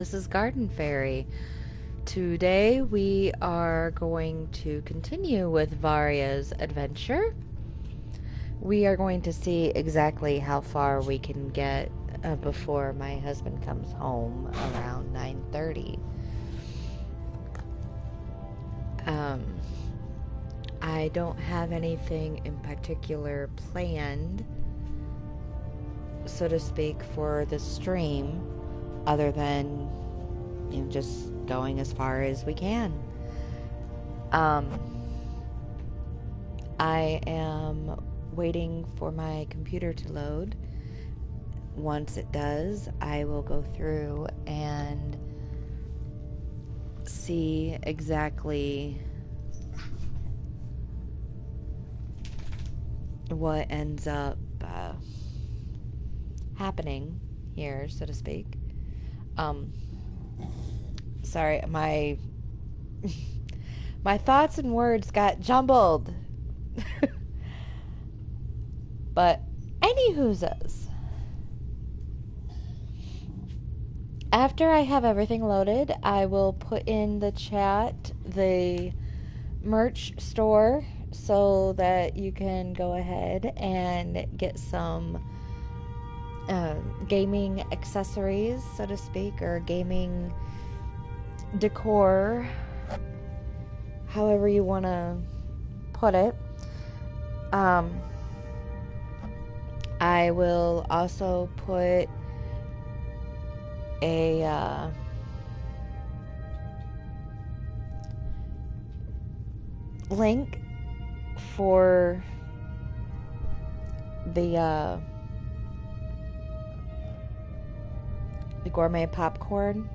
This is Garden Fairy. Today we are going to continue with Varia's adventure. We are going to see exactly how far we can get before my husband comes home around 9:30. Um, I don't have anything in particular planned, so to speak, for the stream other than just going as far as we can. I am waiting for my computer to load. Once it does, I will go through and see exactly what ends up happening here, so to speak. Sorry, my thoughts and words got jumbled. But anywhoozes. After I have everything loaded, I will put in the chat the merch store so that you can go ahead and get some gaming accessories, so to speak, or gaming decor, however you want to put it. I will also put a link for the gourmet popcorn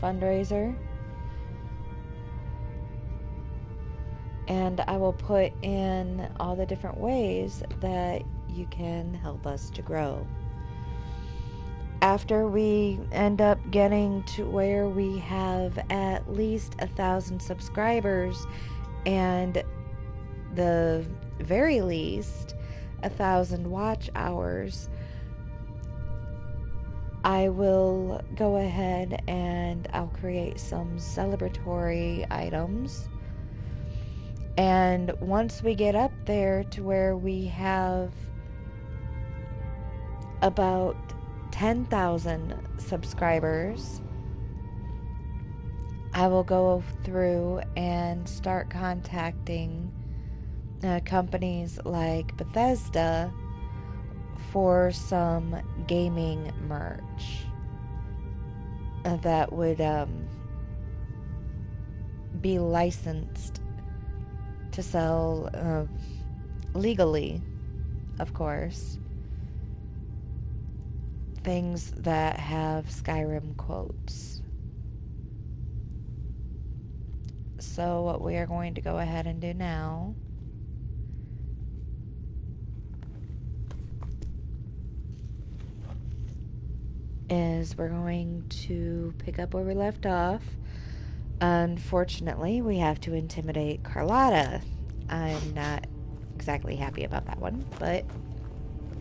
fundraiser, and I will put in all the different ways that you can help us to grow. After we end up getting to where we have at least 1,000 subscribers and the very least 1,000 watch hours, I will go ahead and I'll create some celebratory items. And once we get up there to where we have about 10,000 subscribers, I will go through and start contacting companies like Bethesda for some gaming merch that would be licensed to sell legally, of course. Things that have Skyrim quotes. So what we are going to go ahead and do now is we're going to pick up where we left off. Unfortunately, we have to intimidate Carlotta. I'm not exactly happy about that one, but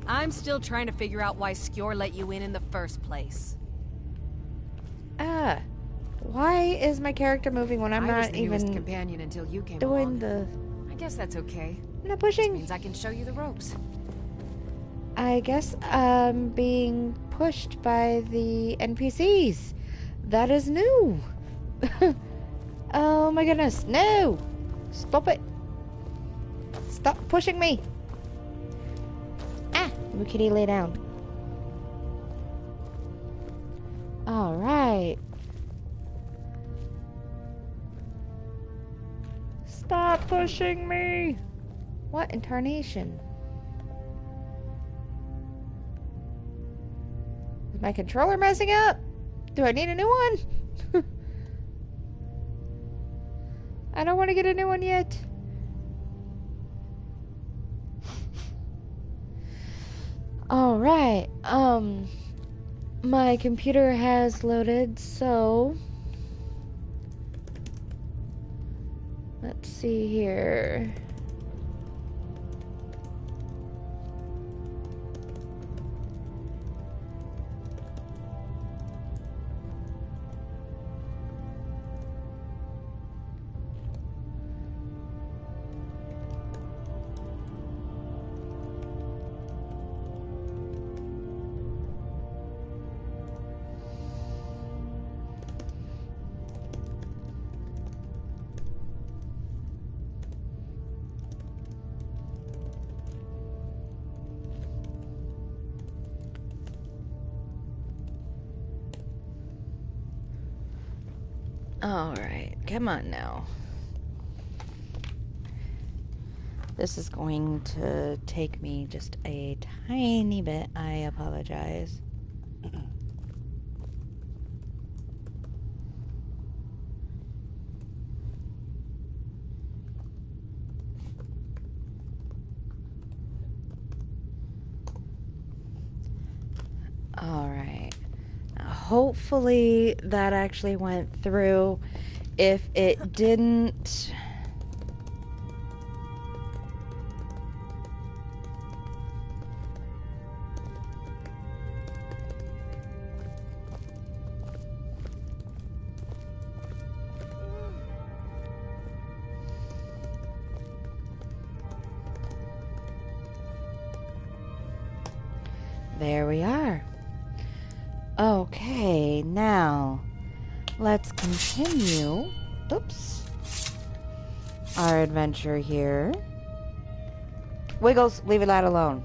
I'm still trying to figure out why Skjor let you in the first place. Why is my character moving when I'm I was not the newest even companion until you came doing along. I guess that's okay. I'm not pushing. This means I can show you the ropes. I guess I'm being pushed by the NPCs. That is new. Oh my goodness, no! Stop it! Stop pushing me! Ah! Moo kitty, lay down. Alright. Stop pushing me! What in tarnation? Is my controller messing up? Do I need a new one? I don't want to get a new one yet. Alright, my computer has loaded, so let's see here. Alright, come on now. This is going to take me just a tiny bit. I apologize. Alright. Hopefully that actually went through. If it didn't... There we are. Okay, now let's continue. Oops. Our adventure here. Wiggles, leave that alone.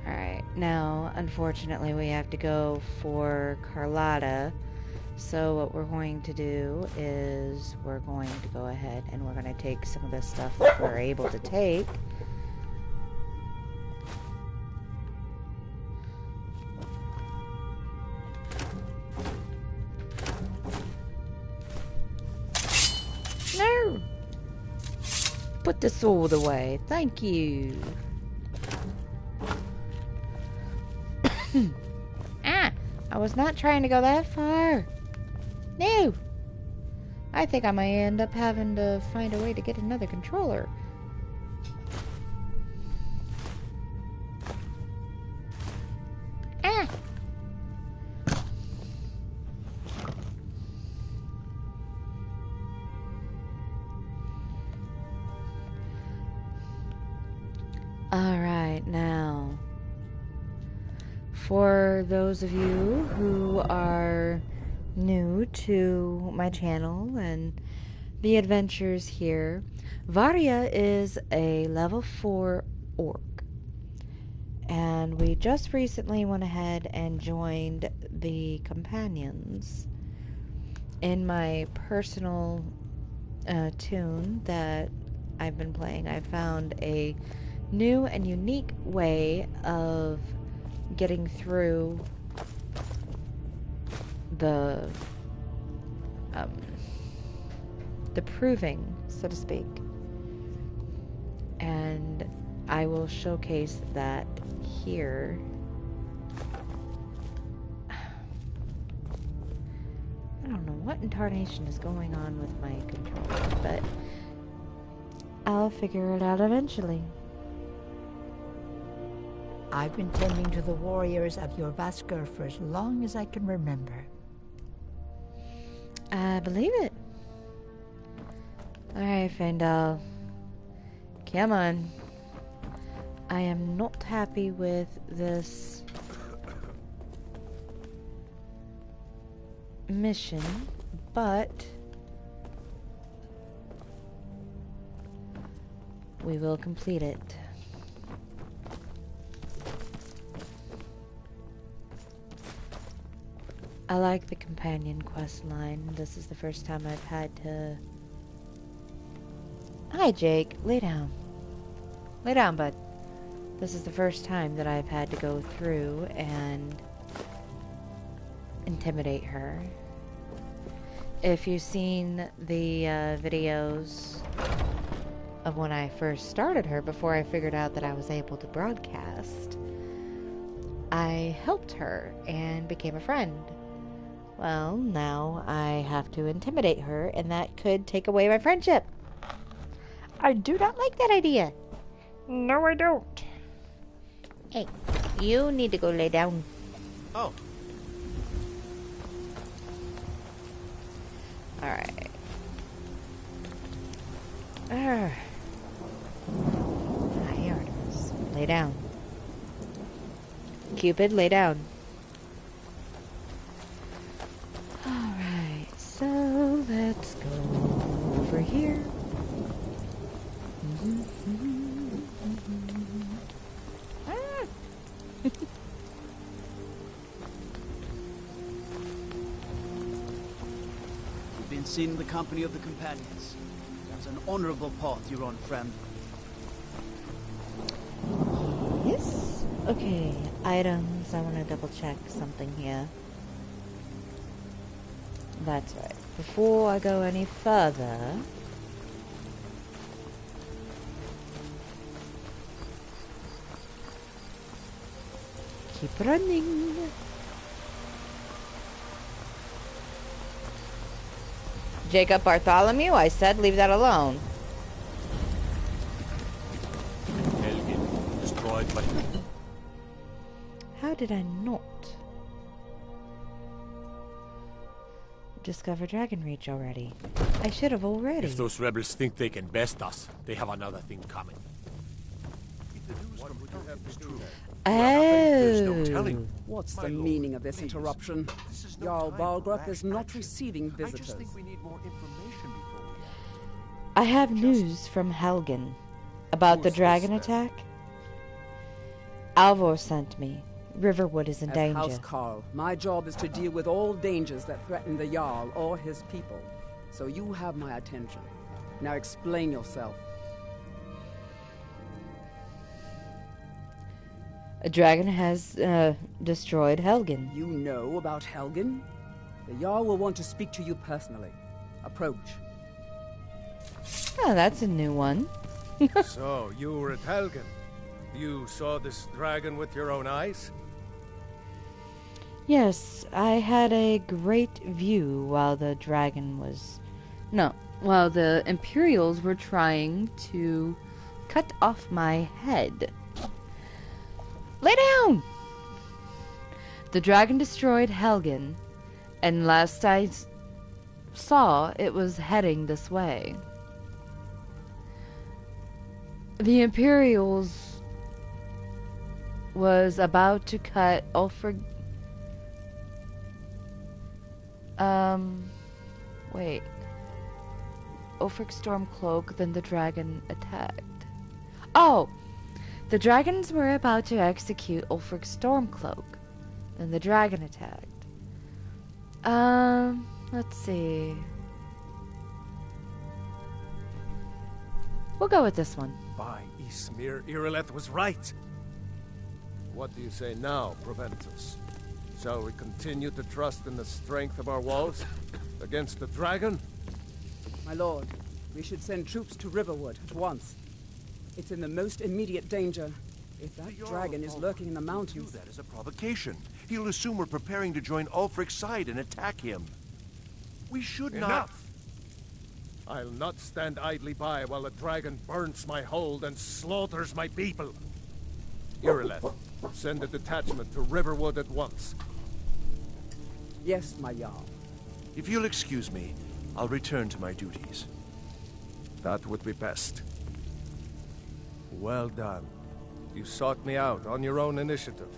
Alright, now unfortunately we have to go for Carlotta. So what we're going to do is we're going to go ahead and we're going to take some of this stuff that we're able to take. No! Put the sword away. Thank you. Ah! I was not trying to go that far. No! I think I might end up having to find a way to get another controller. Ah! Alright, now, for those of you who are new to my channel and the adventures here, Variaah is a level 4 orc. And we just recently went ahead and joined the companions. In my personal tune that I've been playing, I found a new and unique way of getting through the proving, so to speak. And I will showcase that here. I don't know what in tarnation is going on with my controller, but I'll figure it out eventually. I've been tending to the warriors of your Vasker for as long as I can remember. I believe it. Alright, Fendal. Come on. I am not happy with this mission, but we will complete it. I like the companion quest line. This is the first time I've had to... Hi, Jake. Lay down. Lay down, bud. This is the first time that I've had to go through and intimidate her. If you've seen the videos of when I first started her, before I figured out that I was able to broadcast, I helped her and became a friend. Well, now I have to intimidate her, and that could take away my friendship. I do not like that idea. No, I don't. Hey, you need to go lay down. Oh. Alright. Hi, Artemis. Lay down. Cupid, lay down. Alright, so let's go over here. seen in the company of the companions. That's an honorable path you're on, friend. Yes. Okay, items. I want to double check something here. That's right. Before I go any further... keep running. Jacob Bartholomew, I said leave that alone. Helgen, destroyed by... How did I not discover Dragon Reach already? I should have already. If those rebels think they can best us, they have another thing coming. There's no Oh. telling. What's My the lord, meaning of this please. interruption? This is no Jarl time for Balgruuf rash is not action. receiving I visitors. just think we need more information before we act. I have news from Helgen about the Who's dragon this, then? attack. Alvor sent me. Riverwood is in As danger. House Carl, my job is to deal with all dangers that threaten the Jarl or his people. So you have my attention. Now explain yourself. A dragon has destroyed Helgen. You know about Helgen? The Jarl will want to speak to you personally. Approach. Oh, that's a new one. So, you were at Helgen. You saw this dragon with your own eyes? Yes, I had a great view while the dragon was... No, while the Imperials were trying to cut off my head. Lay down! The dragon destroyed Helgen, and last I saw, it was heading this way. The Imperials was about to cut Ulfric... wait. Ulfric Stormcloak, then the dragon attacked. Oh! The dragons were about to execute Ulfric Stormcloak, then the dragon attacked. Let's see. We'll go with this one. By Ysmir, Irileth was right. What do you say now, Proventus? Shall we continue to trust in the strength of our walls against the dragon? My lord, we should send troops to Riverwood at once. It's in the most immediate danger. If that dragon is lurking in the View mountains... that as a provocation. He'll assume we're preparing to join Ulfric's side and attack him. We should not... Enough! I'll not stand idly by while the dragon burns my hold and slaughters my people. Irileth, send a detachment to Riverwood at once. Yes, my Jarl. If you'll excuse me, I'll return to my duties. That would be best. Well done. You sought me out on your own initiative.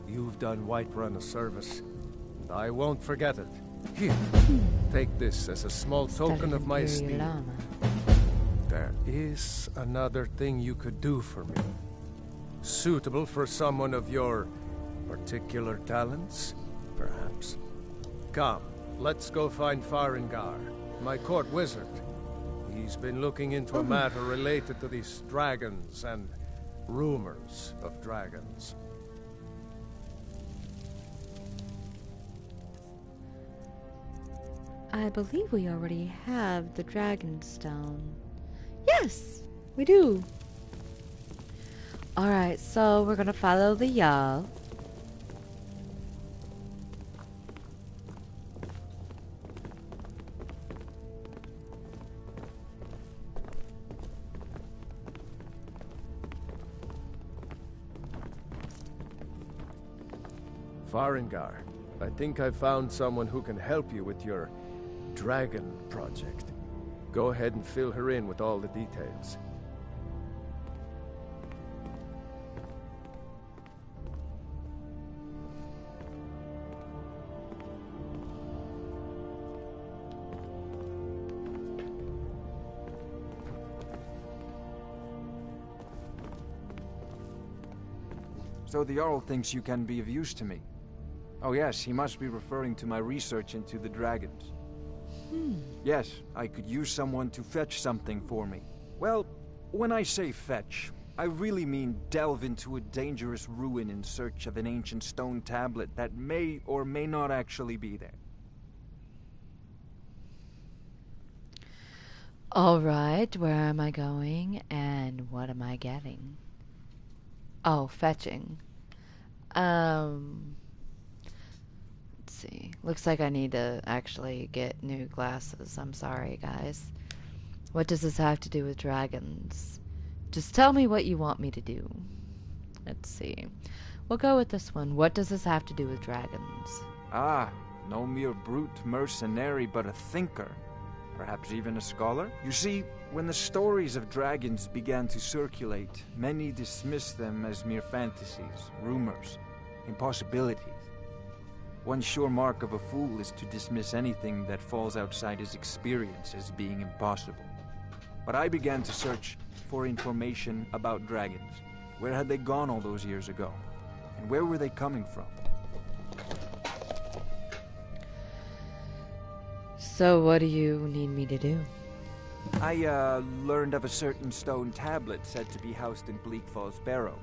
You've done Whiterun a service, and I won't forget it. Here, take this as a small token of my esteem. There is another thing you could do for me. Suitable for someone of your particular talents, perhaps. Come, let's go find Farengar, my court wizard. He's been looking into a matter related to these dragons and rumors of dragons. I believe we already have the dragon stone. Yes, we do. Alright, so we're gonna follow the Jarl. Farengar, I think I've found someone who can help you with your dragon project. Go ahead and fill her in with all the details. So the Jarl thinks you can be of use to me. Oh yes, he must be referring to my research into the dragons. Yes, I could use someone to fetch something for me. Well, when I say fetch, I really mean delve into a dangerous ruin in search of an ancient stone tablet that may or may not actually be there. Alright, where am I going and what am I getting? Oh, fetching. Let's see. Looks like I need to actually get new glasses. I'm sorry, guys. What does this have to do with dragons? Just tell me what you want me to do. Let's see. We'll go with this one. What does this have to do with dragons? Ah, no mere brute mercenary, but a thinker. Perhaps even a scholar? You see, when the stories of dragons began to circulate, many dismissed them as mere fantasies, rumors, impossibilities. One sure mark of a fool is to dismiss anything that falls outside his experience as being impossible. But I began to search for information about dragons. Where had they gone all those years ago? And where were they coming from? So what do you need me to do? I learned of a certain stone tablet said to be housed in Bleak Falls Barrow.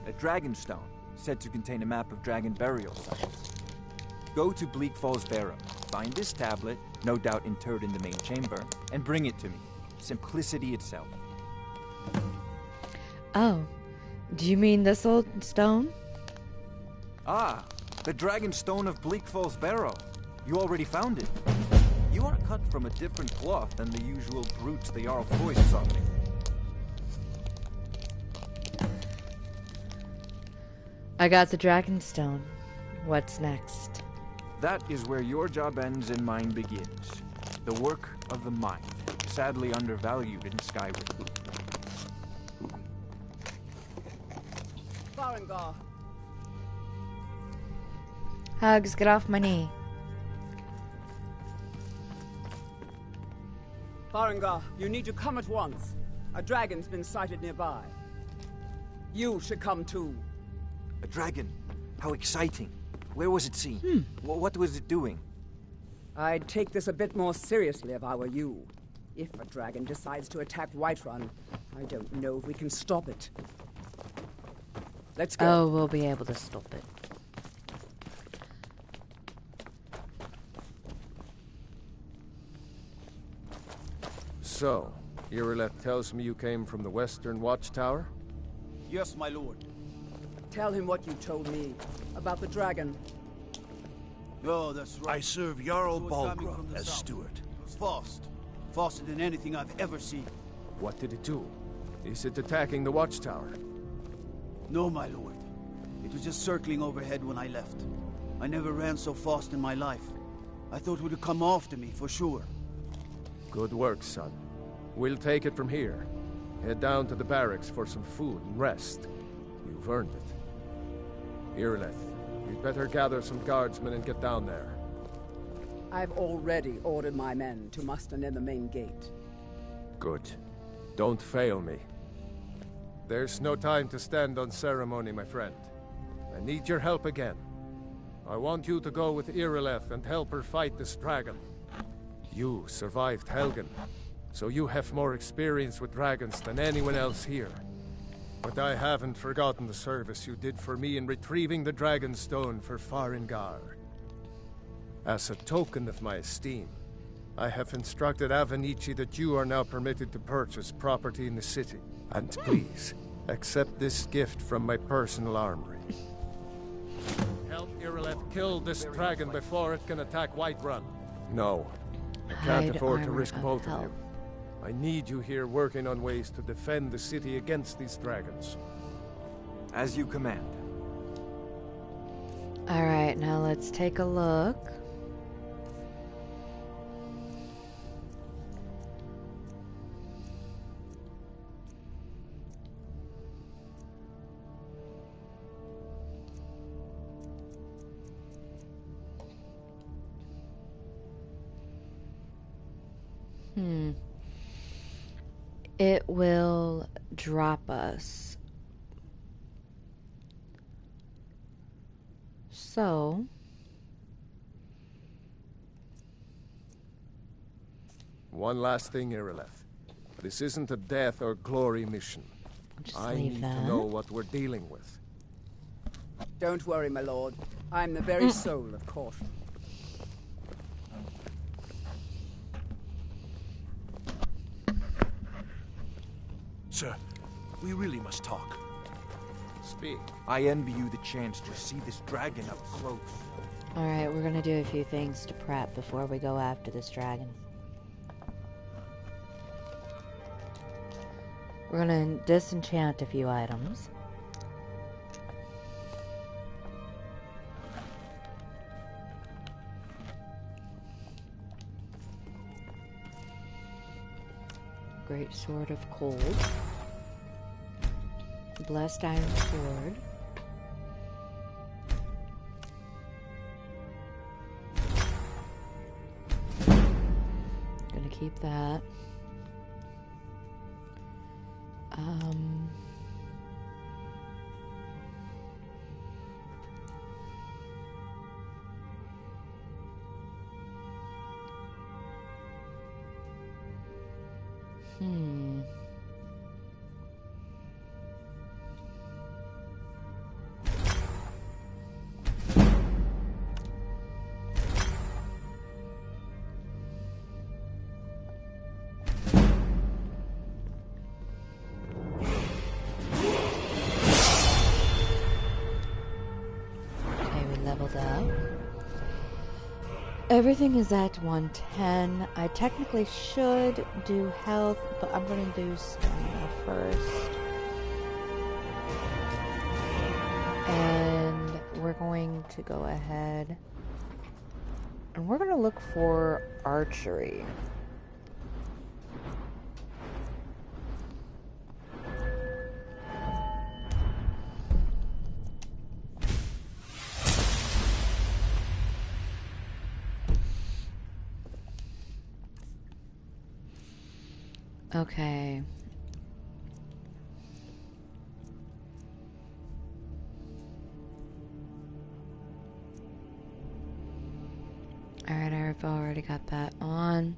A dragon stone, said to contain a map of dragon burial sites. Go to Bleak Falls Barrow, find this tablet, no doubt interred in the main chamber, and bring it to me. Simplicity itself. Oh, do you mean this old stone? Ah, the dragon stone of Bleak Falls Barrow. You already found it. You are cut from a different cloth than the usual brutes the Jarl foists on me. I got the dragon stone. What's next? That is where your job ends and mine begins. The work of the mind, sadly undervalued in Skyrim. Variaah, Hugs, get off my knee. Variaah, you need to come at once. A dragon's been sighted nearby. You should come too. A dragon? How exciting. Where was it seen? What was it doing? I'd take this a bit more seriously if I were you. If a dragon decides to attack Whiterun, I don't know if we can stop it. Let's go. Oh, we'll be able to stop it. So, Irileth tells me you came from the Western Watchtower? Yes, my lord. Tell him what you told me about the dragon. Oh, that's right. I serve Jarl So it's coming from Balgruuf the as south. steward. It was fast. Faster than anything I've ever seen. What did it do? Is it attacking the Watchtower? No, my lord. It was just circling overhead when I left. I never ran so fast in my life. I thought it would come after me, for sure. Good work, son. We'll take it from here. Head down to the barracks for some food and rest. You've earned it. Irileth, you'd better gather some guardsmen and get down there. I've already ordered my men to muster near the main gate. Good. Don't fail me. There's no time to stand on ceremony, my friend. I need your help again. I want you to go with Irileth and help her fight this dragon. You survived Helgen, so you have more experience with dragons than anyone else here. But I haven't forgotten the service you did for me in retrieving the Dragon Stone for Farengar. As a token of my esteem, I have instructed Avenici that you are now permitted to purchase property in the city. And please, accept this gift from my personal armory. Help Irileth kill this dragon before it can attack Whiterun. No, I can't Hide afford to armor risk of both of help. you. I need you here working on ways to defend the city against these dragons. As you command. Alright, now let's take a look. It will drop us. So One last thing, Irileth. This isn't a death or glory mission. Just I leave need that. to know what we're dealing with. Don't worry, my lord. I'm the very soul of caution. Sir, we really must talk. Speak. I envy you the chance to see this dragon up close. Alright, we're gonna do a few things to prep before we go after this dragon. We're gonna disenchant a few items. Great Sword of Cold. Blessed Iron Sword. Gonna keep that. Leveled up. Everything is at 110. I technically should do health, but I'm going to do stamina first. And we're going to go ahead and we're going to look for archery. Okay. Alright, I've already got that on.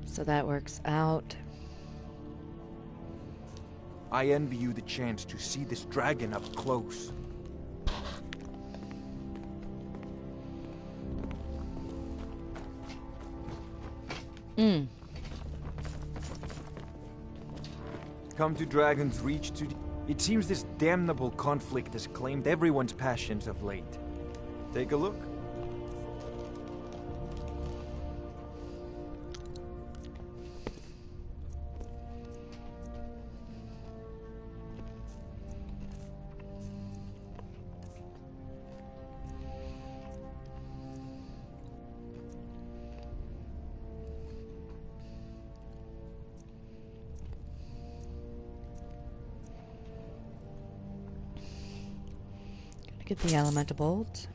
So that works out. I envy you the chance to see this dragon up close. Come to Dragon's Reach to... It seems this damnable conflict has claimed everyone's passions of late. Take a look. Get the Elemental Bolt.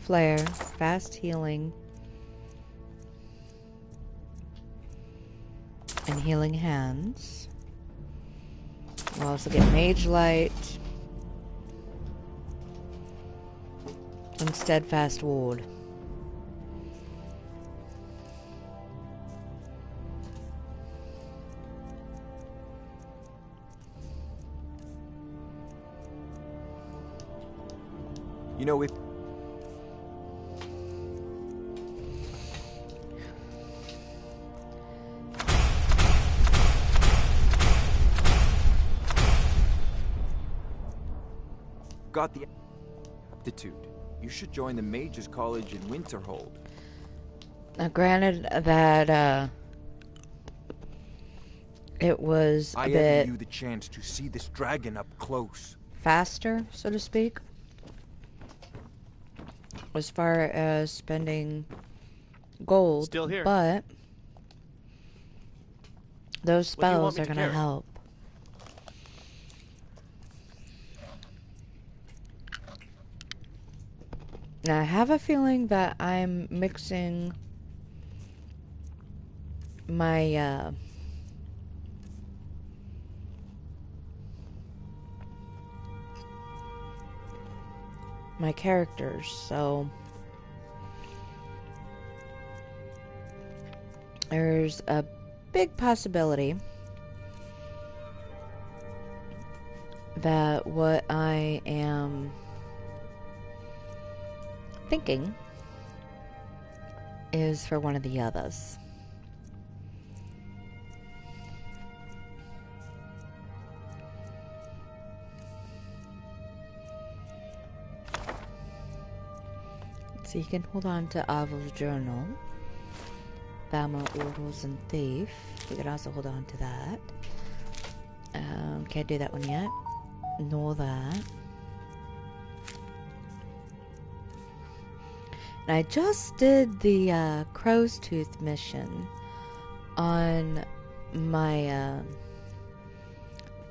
Flare. Fast healing. And Healing Hands. We'll also get Mage Light. And Steadfast Ward. You know, if... Got the aptitude. You should join the Mages College in Winterhold. Now, granted that, it was a I bit envy you the chance to see this dragon up close. faster, so to speak, as far as spending gold. Still here. But those What do you want spells me are to going to carry? help. Now, I have a feeling that I'm mixing my my characters, so there's a big possibility that what I am thinking is for one of the others. So you can hold on to Avel's journal. Bama, Ordals, and Thief. We could also hold on to that. Can't do that one yet. Nor that. And I just did the Crow's Tooth mission on my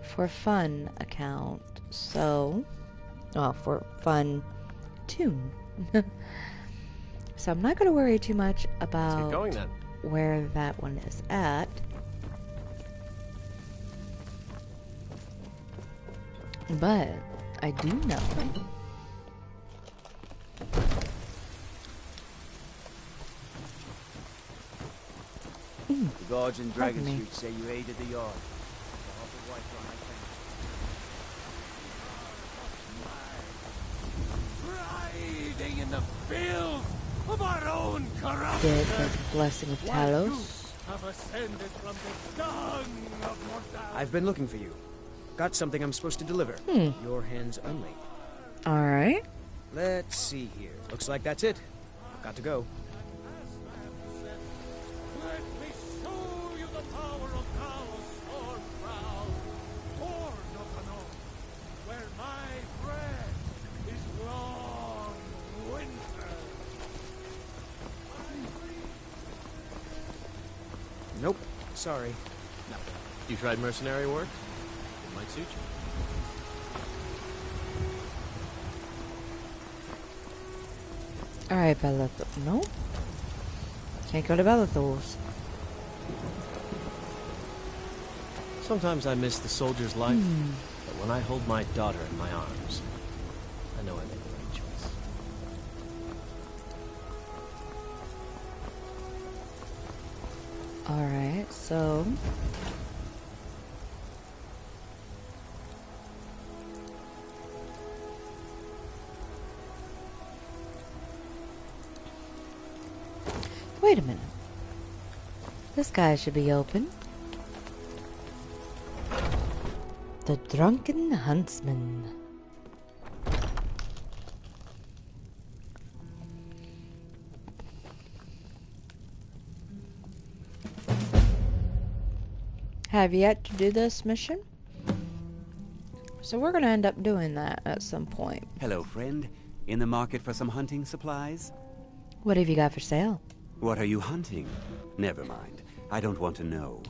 For Fun account. So, well, For Fun Tune. So I'm not going to worry too much about where that one is at. But I do know The guards in Dragon Street say you aided the yard. Riding in the field of our own corruption. did the blessing of Talos. Have ascended from the dung of mortality. I've been looking for you. Got something I'm supposed to deliver. Your hands only. Alright. Let's see here. Looks like that's it. I've got to go. Let me show you the power of Talos Stormcrown, or Nokano, where my breath is long winter. Nope. Sorry. No. You tried mercenary work? It might suit you. Alright, Bellathor. No. Can't go to Bellathor's. Sometimes I miss the soldier's life, but when I hold my daughter in my arms, I know I made the right choice. Alright, so wait a minute. This guy should be open. The Drunken Huntsman. Have yet to do this mission. So we're going to end up doing that at some point. Hello, friend. In the market for some hunting supplies? What have you got for sale? What are you hunting? Never mind. I don't want to know.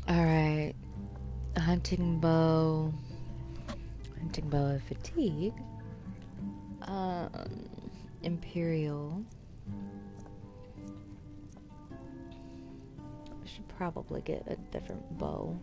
Alright. A hunting bow. Hunting bow of fatigue. Imperial. I should probably get a different bow.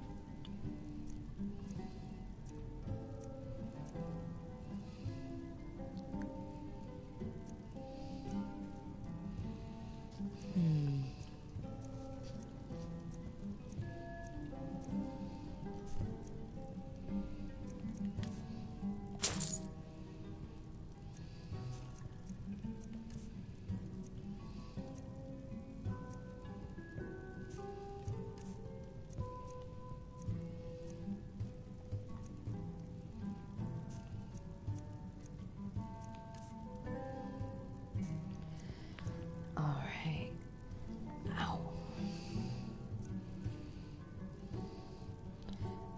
Alright. Ow.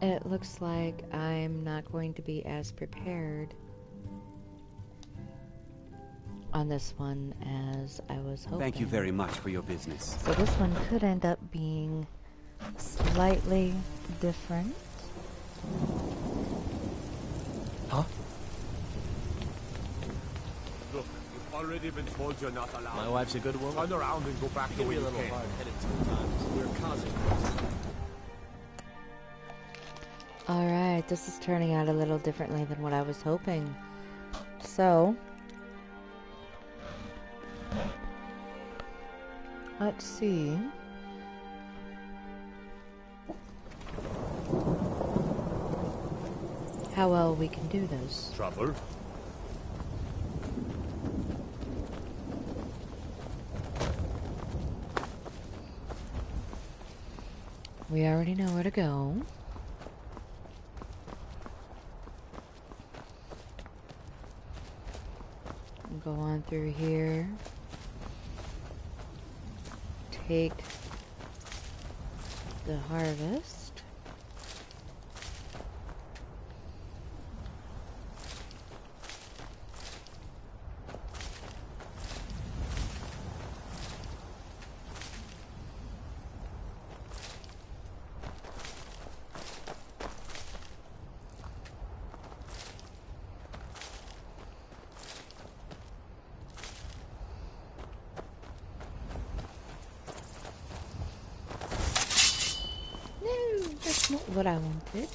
It looks like I'm not going to be as prepared on this one as I was hoping. Thank you very much for your business. So this one could end up being slightly different. Huh? Look, you've already been told you're not allowed. My wife's a good woman. Turn around and go back She the can way be a you little came. hard-headed sometimes. We're causing. Alright, this is turning out a little differently than what I was hoping So, let's see. How well we can do this. Trouble? We already know where to go. Go on through here. Take the harvest. That's not what I wanted.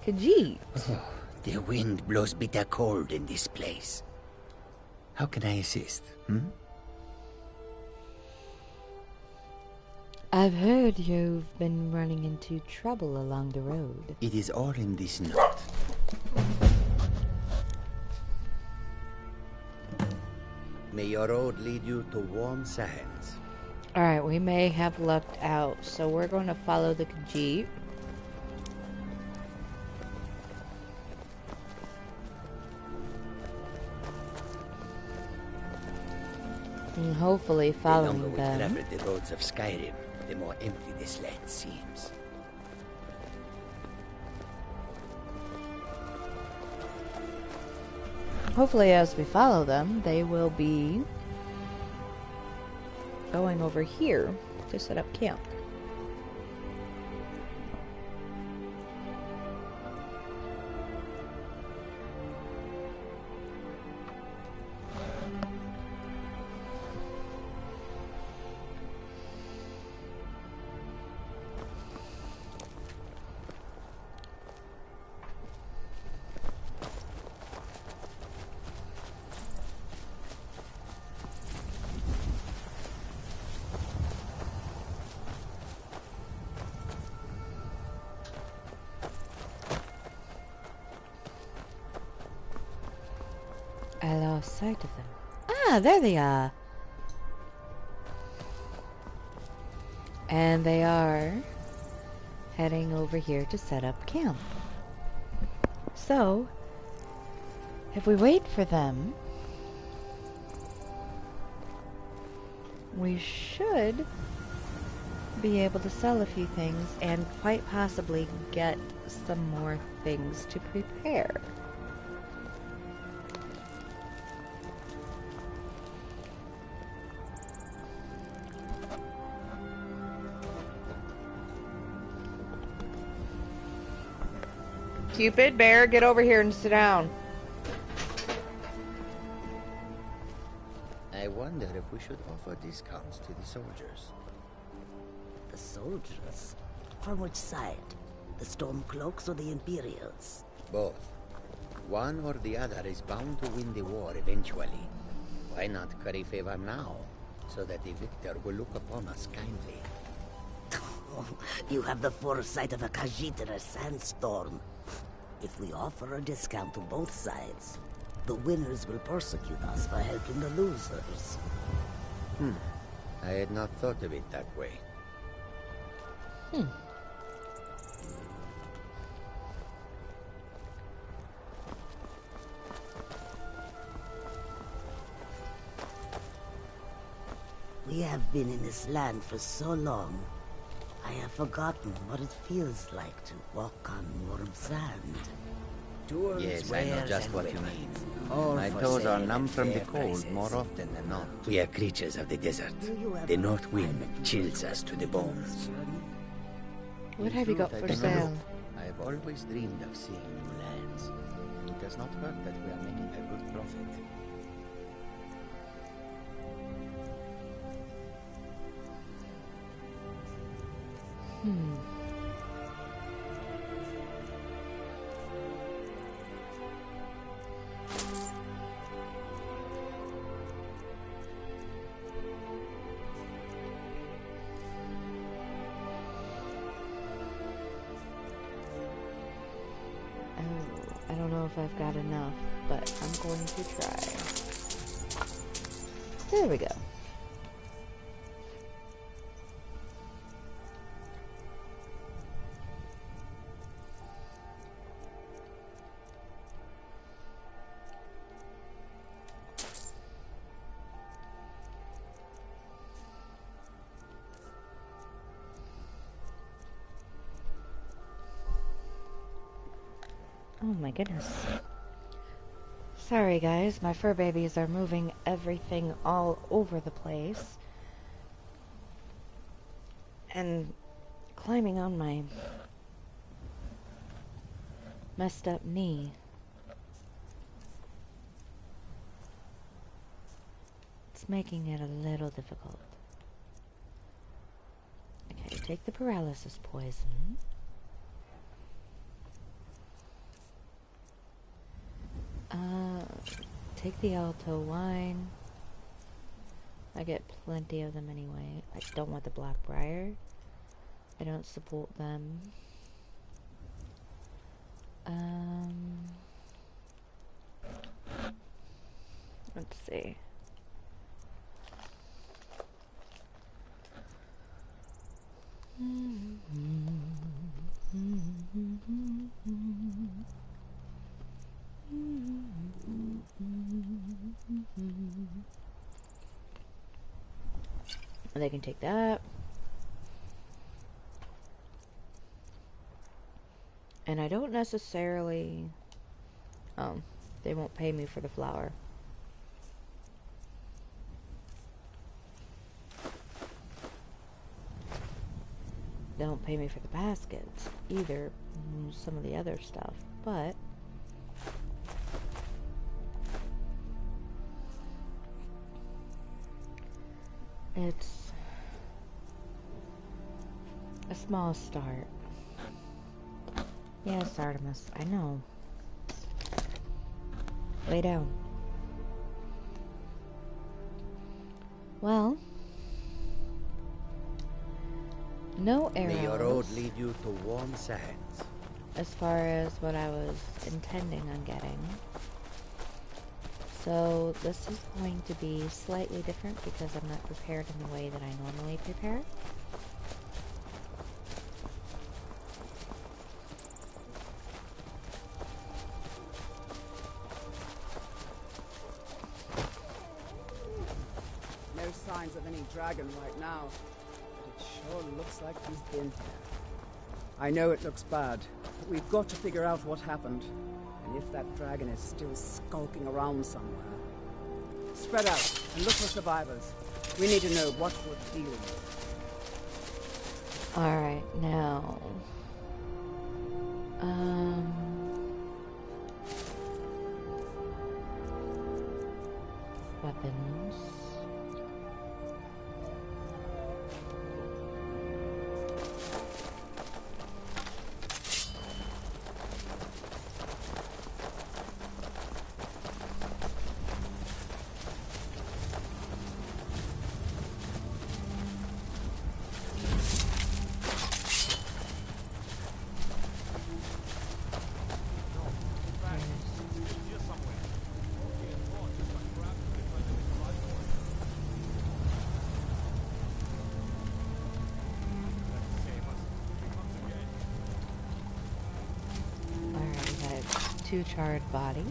Khajiit. Oh, the wind blows bitter cold in this place. How can I assist, I've heard you've been running into trouble along the road. It is all in this note. May your road lead you to warm sands. Alright, we may have lucked out, so we're going to follow the Khajiit. And hopefully following the longer them. we travel the roads of Skyrim, the more empty this land seems. Hopefully as we follow them, they will be going over here to set up camp. I lost sight of them. Ah, there they are. And they are heading over here to set up camp. So, if we wait for them, we should be able to sell a few things and quite possibly get some more things to prepare. Cupid, Bear, get over here and sit down. I wonder if we should offer discounts to the soldiers. The soldiers? From which side? The Stormcloaks or the Imperials? Both. One or the other is bound to win the war eventually. Why not curry favor now, so that the victor will look upon us kindly? You have the foresight of a Khajiit in a sandstorm. If we offer a discount to both sides, the winners will persecute us for helping the losers. I had not thought of it that way. We have been in this land for so long, I have forgotten what it feels like to walk on warm sand. Yes, I know just what you mean. My toes are numb from the cold more often than not. We are creatures of the desert. The north wind chills us to the bones. What have you got for sale? I have always dreamed of seeing new lands. It does not hurt that we are making a good profit. know if I've got enough, but I'm going to try. There we go. Oh my goodness. Sorry guys, my fur babies are moving everything all over the place. And climbing on my messed up knee. It's making it a little difficult. Okay, take the paralysis poison. Take the Alto wine. I get plenty of them anyway. I don't want the Blackbriar. I don't support them. Let's see. They can take that. And I don't necessarily... Oh, they won't pay me for the flour. They don't pay me for the baskets either, some of the other stuff, but it's a small start. Yes, Artemis, I know. Lay down. Well, no arrows. May your road lead you to warm sands. As far as what I was intending on getting. So this is going to be slightly different because I'm not prepared in the way that I normally prepare. No signs of any dragon right now, but it sure looks like he's been here. I know it looks bad, but we've got to figure out what happened, and if that dragon is still skulking around somewhere. Spread out and look for survivors. We need to know what we're dealing with. Alright, now... weapons... two charred bodies.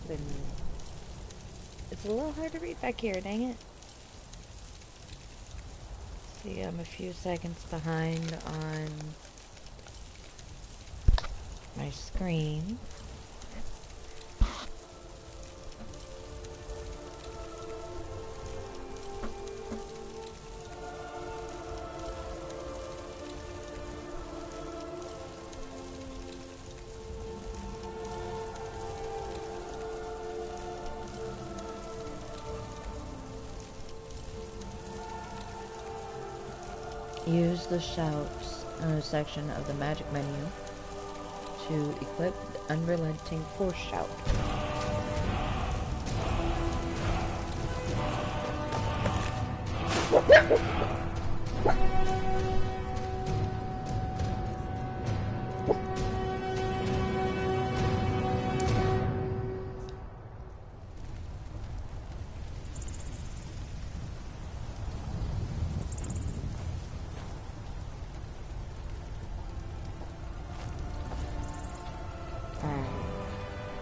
and it's a little hard to read back here, dang it. See, I'm a few seconds behind on my screen. Use the shouts in a section of the magic menu to equip the unrelenting force shout.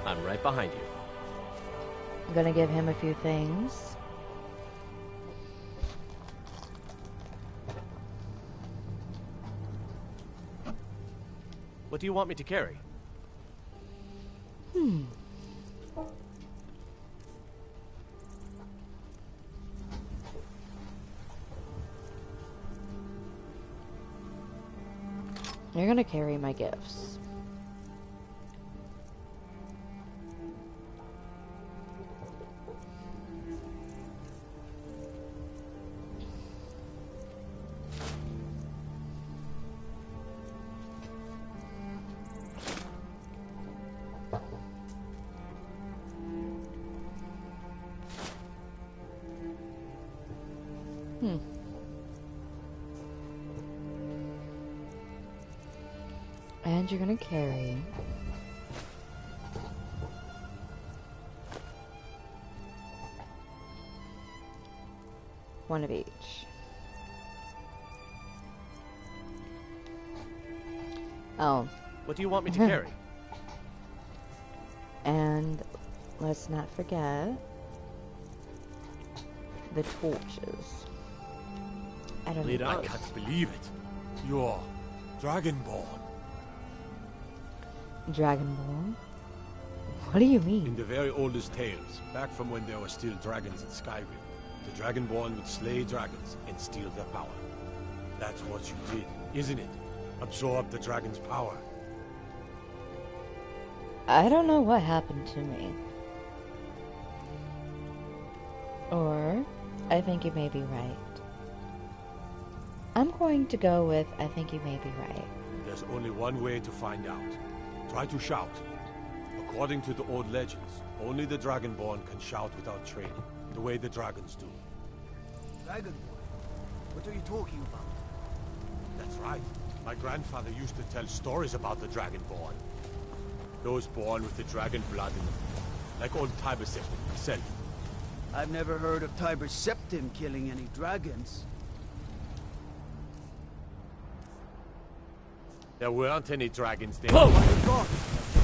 I'm right behind you. I'm gonna give him a few things. What do you want me to carry? You're gonna carry my gifts. And you're gonna carry one of each. Oh. What do you want me to carry? And let's not forget the torches. I don't know. I can't believe it. You're Dragonborn. Dragonborn? What do you mean? In the very oldest tales, back from when there were still dragons in Skyrim, the Dragonborn would slay dragons and steal their power. That's what you did, isn't it? Absorb the dragon's power. I don't know what happened to me. Or, I think you may be right. I'm going to go with, I think you may be right. There's only one way to find out. Try to shout. According to the old legends, only the Dragonborn can shout without training, the way the dragons do. Dragonborn? What are you talking about? That's right. My grandfather used to tell stories about the Dragonborn. Those born with the dragon blood in them. Like old Tiber Septim himself. I've never heard of Tiber Septim killing any dragons. There weren't any dragons there. Oh my god!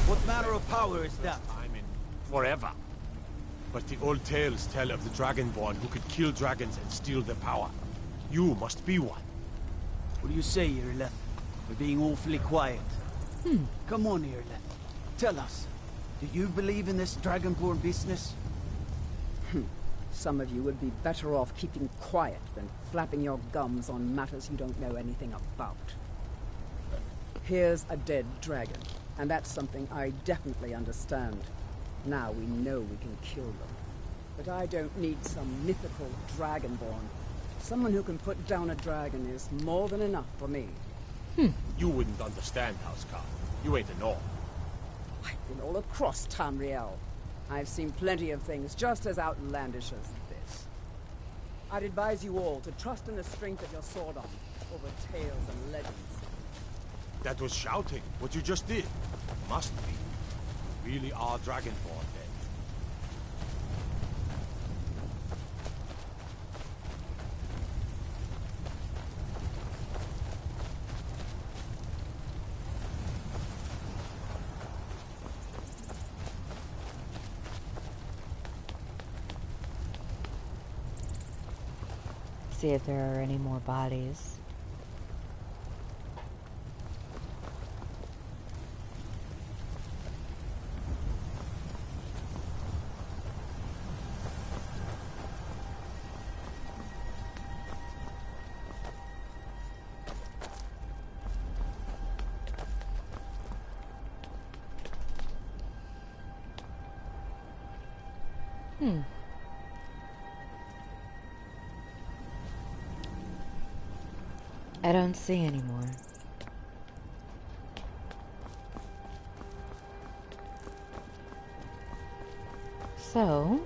What manner of power is that? I mean, forever. But the old tales tell of the Dragonborn who could kill dragons and steal their power. You must be one. What do you say, Irleth? You're being awfully quiet. Come on, Irleth. Tell us, do you believe in this Dragonborn business? Some of you would be better off keeping quiet than flapping your gums on matters you don't know anything about. Here's a dead dragon, and that's something I definitely understand. Now we know we can kill them. But I don't need some mythical Dragonborn. Someone who can put down a dragon is more than enough for me. You wouldn't understand, Housecarl. You ain't a North. I've been all across Tamriel. I've seen plenty of things just as outlandish as this. I'd advise you all to trust in the strength of your sword arm over tales and legends. That was shouting, what you just did. Must be. You really are Dragonborn, then. see if there are any more bodies. I don't see any more. So,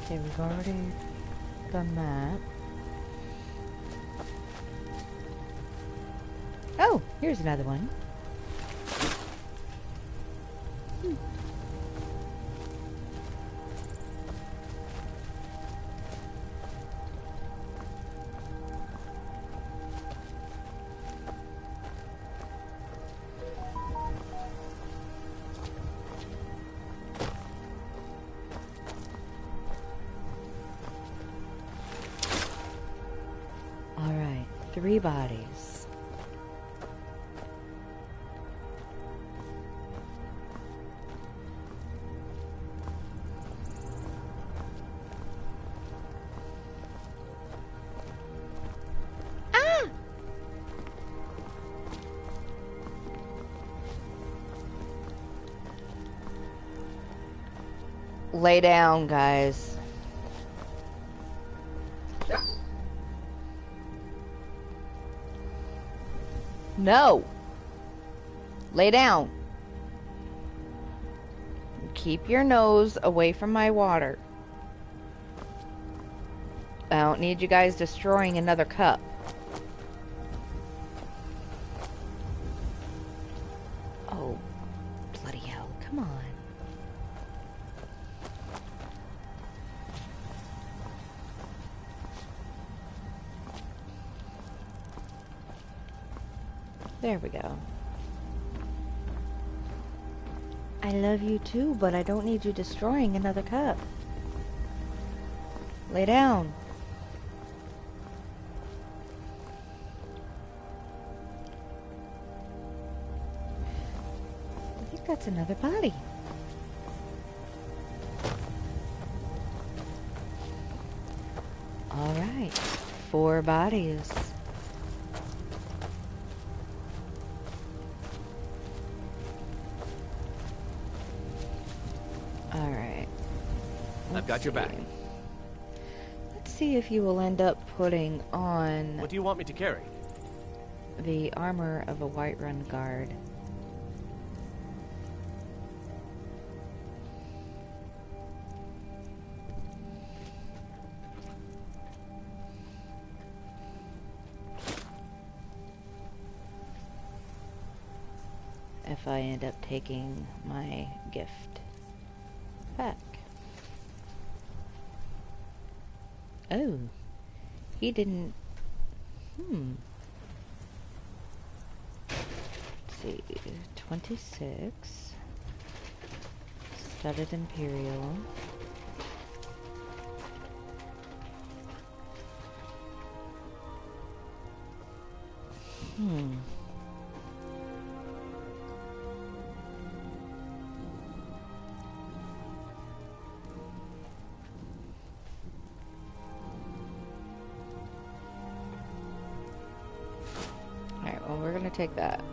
okay, we've already done that. Oh, here's another one. Alright, 3 bodies. Lay down, guys. No. Lay down. Keep your nose away from my water. I don't need you guys destroying another cup. Oh, bloody hell. Come on. There we go. I love you too, but I don't need you destroying another cup. Lay down. I think that's another body. Alright, 4 bodies. Alright. I've got your back. Let's see if you will end up putting on... What do you want me to carry? The armor of a Whiterun guard. If I end up taking my gift back. Oh, he didn't. Let's see, 26. Studded Imperial. Alright, well, we're gonna take that.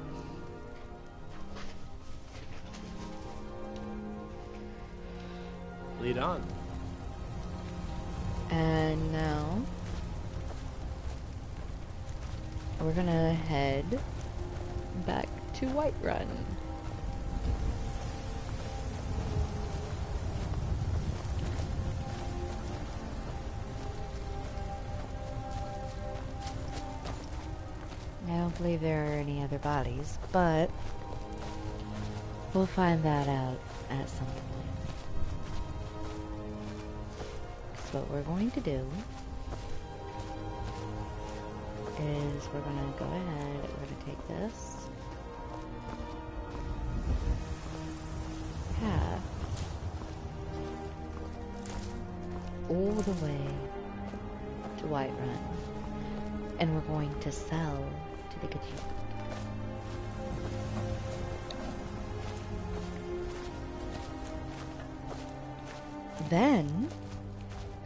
Lead on. And now we're gonna head back to Whiterun. I don't believe there are any other bodies, but we'll find that out at some point. So what we're going to do is we're going to go ahead, we're going to take this. the way to Whiterun. And we're going to sell to the Khajiit. Then,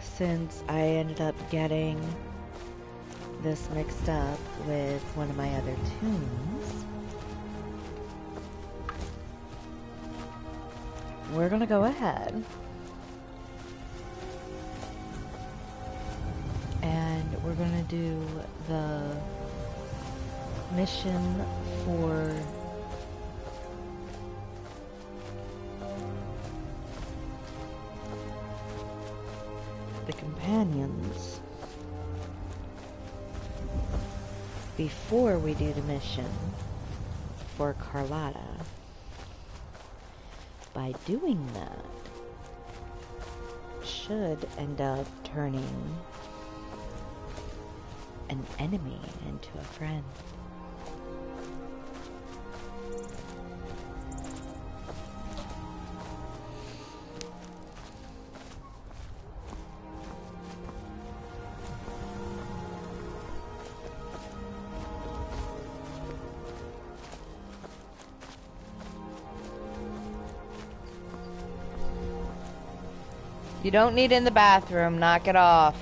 since I ended up getting this mixed up with one of my other tunes, we're gonna go ahead and we're gonna do the mission for the companions before we do the mission for Carlotta. By doing that, should end up turning an enemy into a friend. You don't need it in the bathroom, knock it off.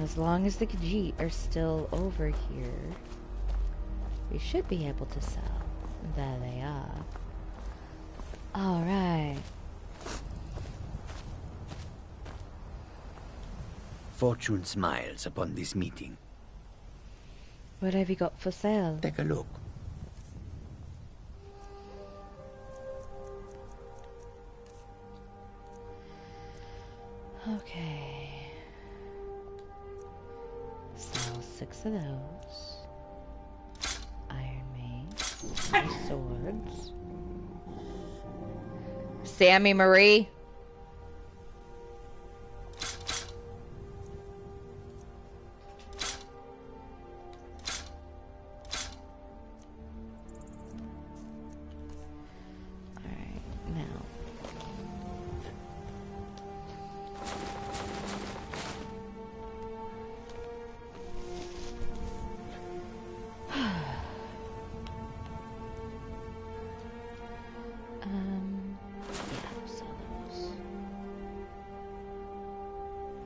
As long as the Khajiit are still over here, we should be able to sell. There they are. Alright. Fortune smiles upon this meeting. What have you got for sale? Take a look. Okay. Sell 6 of those. Iron Mace. Swords. Sammy Marie.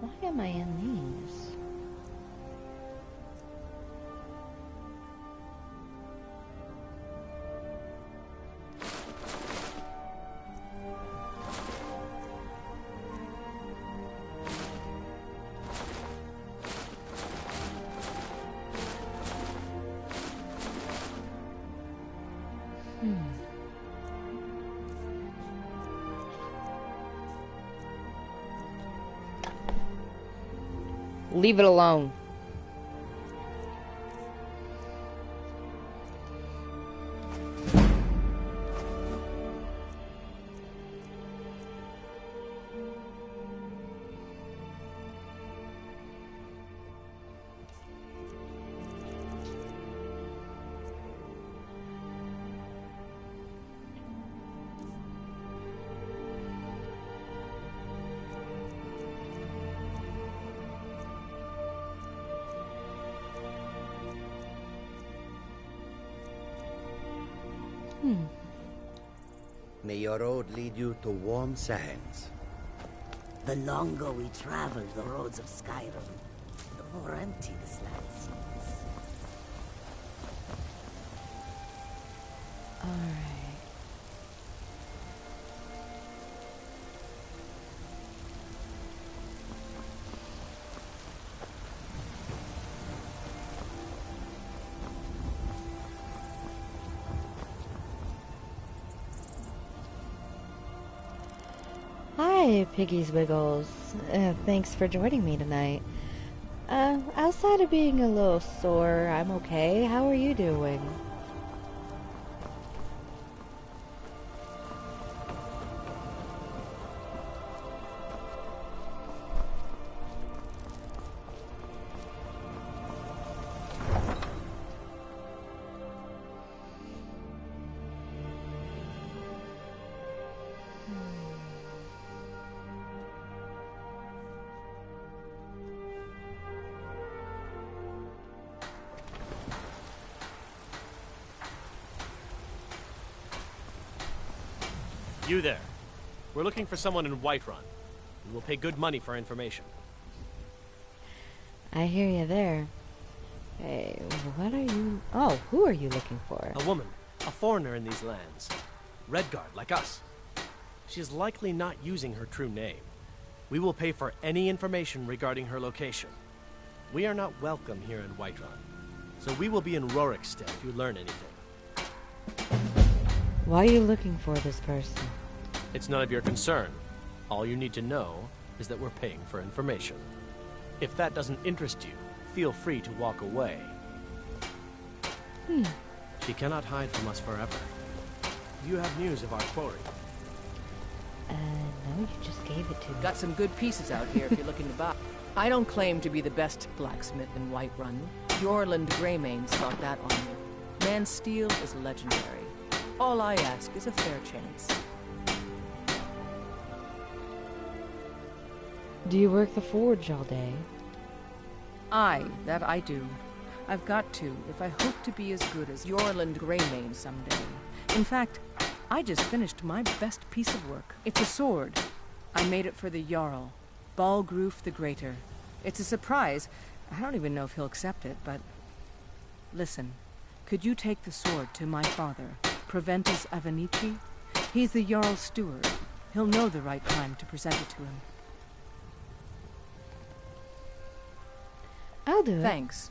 Why am I in these? Leave it alone. May your road lead you to warm sands. The longer we travel the roads of Skyrim, the more empty this land seems. Alright. Hi, Piggy's Wiggles. Thanks for joining me tonight. Outside of being a little sore, I'm okay. How are you doing? You there. We're looking for someone in Whiterun. We will pay good money for information. I hear you there. Hey, what are you... Oh, who are you looking for? A woman. A foreigner in these lands. Redguard, like us. She is likely not using her true name. We will pay for any information regarding her location. We are not welcome here in Whiterun, so we will be in Rorikstead if you learn anything. Why are you looking for this person? It's none of your concern. All you need to know is that we're paying for information. If that doesn't interest you, feel free to walk away. She cannot hide from us forever. You have news of our quarry. No, you just gave it to me. Got some good pieces out here if you're looking to buy. I don't claim to be the best blacksmith in Whiterun. Yorland Greymanes thought that on me. Man's steel is legendary. All I ask is a fair chance. Do you work the forge all day? Aye, that I do. I've got to, if I hope to be as good as Yorland Greymane someday. In fact, I just finished my best piece of work. It's a sword. I made it for the Jarl, Balgruf the Greater. It's a surprise. I don't even know if he'll accept it, but... Listen, could you take the sword to my father, Proventus Avenici? He's the Jarl's steward. He'll know the right time to present it to him. I'll do it. Thanks.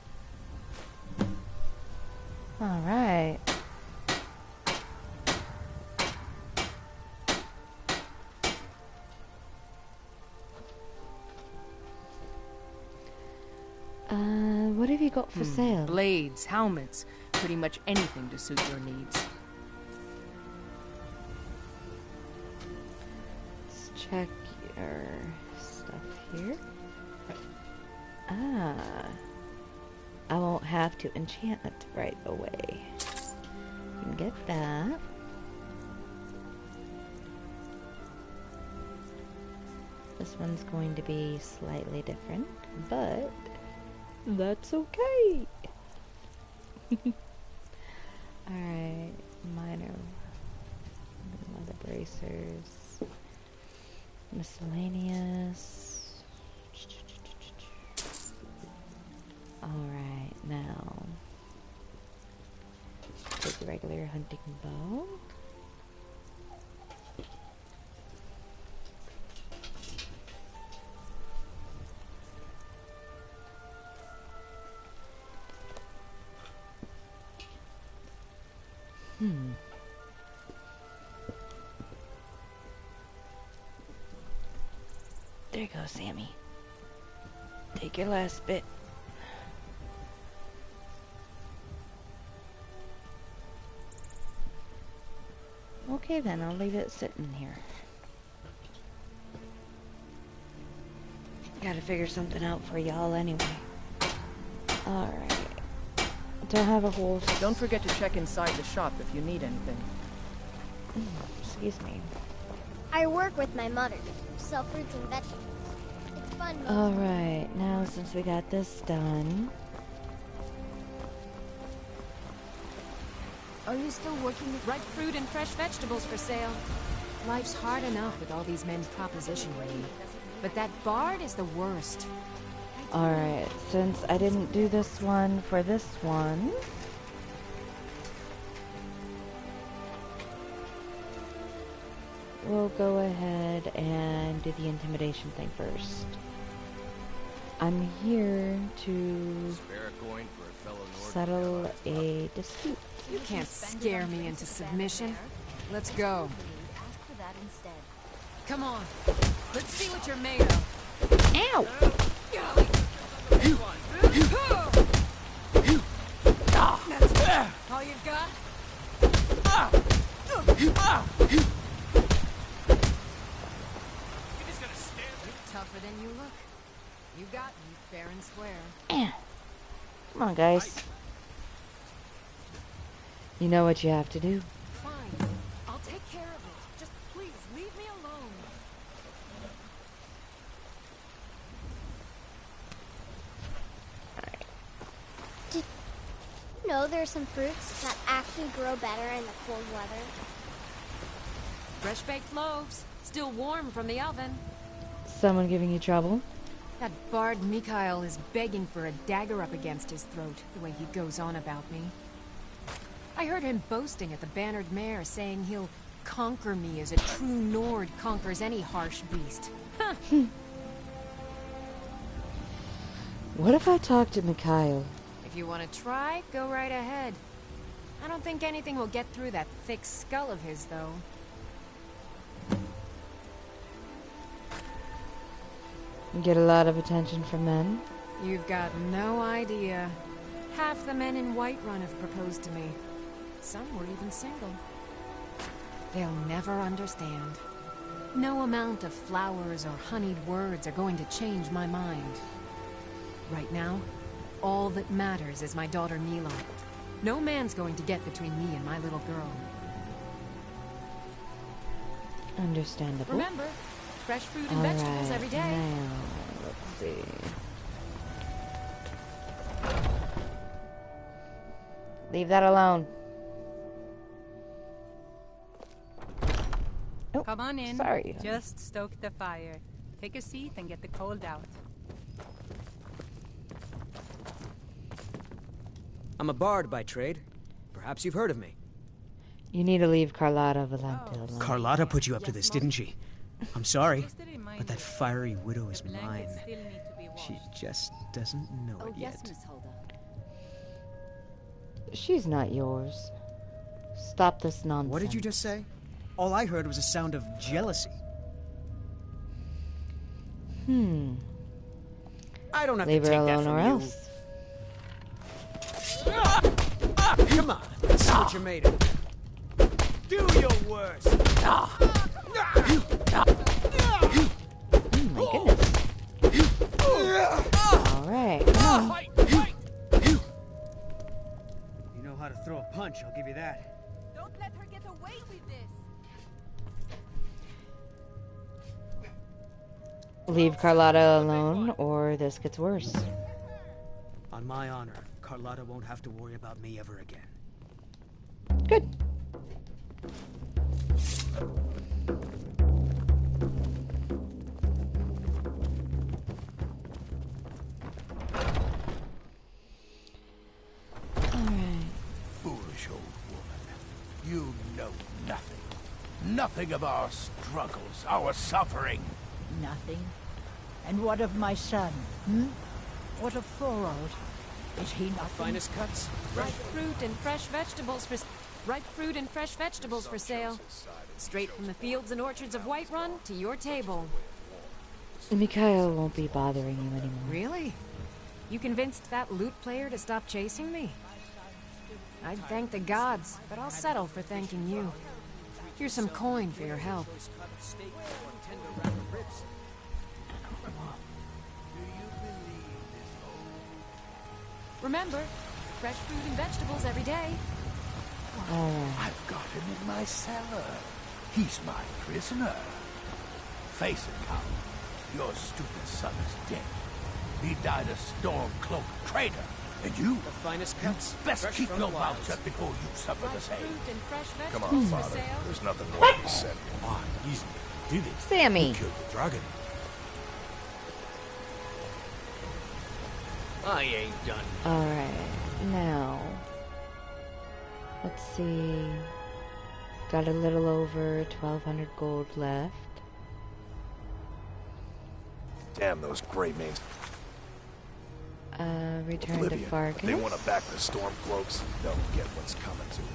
All right. What have you got for sale? Blades, helmets, pretty much anything to suit your needs. Let's check your stuff here. I won't have to enchant it right away. You can get that. This one's going to be slightly different, but that's okay. Alright, minor leather bracers, miscellaneous. Alright, now take the regular hunting bow. There you go, Sammy. Take your last bit. Okay then, I'll leave it sitting here. Gotta figure something out for y'all anyway. Alright. Don't have a horse. Don't forget to check inside the shop if you need anything. Excuse me. I work with my mother. Sell fruits and vegetables. It's fun. Alright, now since we got this done. Are you still working with ripe fruit and fresh vegetables for sale? Life's hard enough with all these men's propositioning me. But that bard is the worst. Alright, since I didn't do this one for this one, we'll go ahead and do the intimidation thing first. I'm here to settle a dispute. You can't scare me into submission. Let's go. Ask for that instead. Come on. Let's see what you're made of. Ow! That's all you've got? You're tougher than you look. You got me fair and square. Come on, guys. You know what you have to do. Fine. I'll take care of it. Just please leave me alone. Did you know there's some fruits that actually grow better in the cold weather? Fresh baked loaves. Still warm from the oven. Someone giving you trouble? That bard Mikhail is begging for a dagger up against his throat, the way he goes on about me. I heard him boasting at the Bannered Mare, saying he'll conquer me as a true Nord conquers any harsh beast. Huh. What if I talk to Mikhail? If you want to try, go right ahead. I don't think anything will get through that thick skull of his, though. You get a lot of attention from men? You've got no idea. Half the men in Whiterun have proposed to me. Some were even single. They'll never understand. No amount of flowers or honeyed words are going to change my mind. Right now, all that matters is my daughter Mila. No man's going to get between me and my little girl. Understandable. Remember, fresh fruit and vegetables every day. Now, let's see. Leave that alone. Oh, come on in. Sorry. Just stoke the fire. Take a seat and get the cold out. I'm a bard by trade. Perhaps you've heard of me. You need to leave Carlotta Valente alone. Carlotta put you up to this, didn't she? I'm sorry, but that fiery widow is mine. She just doesn't know it yet. Yes, Miss Hulda. She's not yours. Stop this nonsense. What did you just say? All I heard was a sound of jealousy. I don't have Leave to her take that alone from or you. else. Come on, let's see what you're made of. Do your worst. Oh my goodness. Alright, come on. You know how to throw a punch, I'll give you that. Don't let her get away with this. Leave Carlotta alone, or this gets worse. On my honor, Carlotta won't have to worry about me ever again. Good. Foolish old woman. You know nothing. Nothing of our struggles, our suffering. Nothing. And what of my son? Hmm? What of Thorold? Is he nothing? Finest cuts. Ripe fruit and fresh vegetables for sale. Straight from the fields and orchards of Whiterun to your table. Mikhail won't be bothering you anymore. Really? You convinced that lute player to stop chasing me? I'd thank the gods, but I'll settle for thanking you. Here's some coin for your help. Remember, fresh fruit and vegetables every day. I've got him in my cellar. He's my prisoner. Face it, Count. Your stupid son is dead. He died a storm-cloaked traitor. And you? The finest cuts. Best keep your mouth shut before you suffer the same. Come on, Father. There's nothing more to be said. Ah, easy. Did it. Sammy. You killed the dragon. I ain't done. Alright, now. Let's see. Got a little over 1,200 gold left. Damn those Grey Mains. Return Olivia, to Fargus. they want to back the Stormcloaks. They'll get what's coming to them.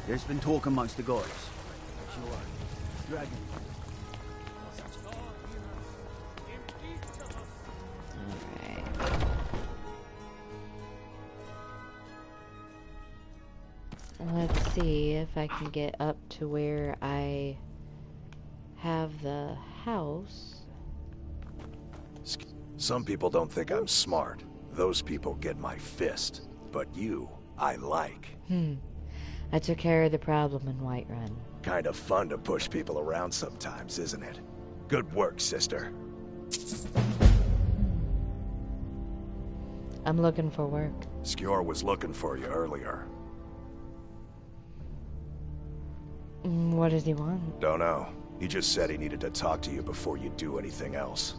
There's been talk amongst the guards. Sure. Dragon. Let's see if I can get up to where I have the house. Some people don't think I'm smart. Those people get my fist. But you, I like. I took care of the problem in Whiterun. Kind of fun to push people around sometimes, isn't it? Good work, sister. I'm looking for work. Skjor was looking for you earlier. What does he want? Don't know. He just said he needed to talk to you before you do anything else.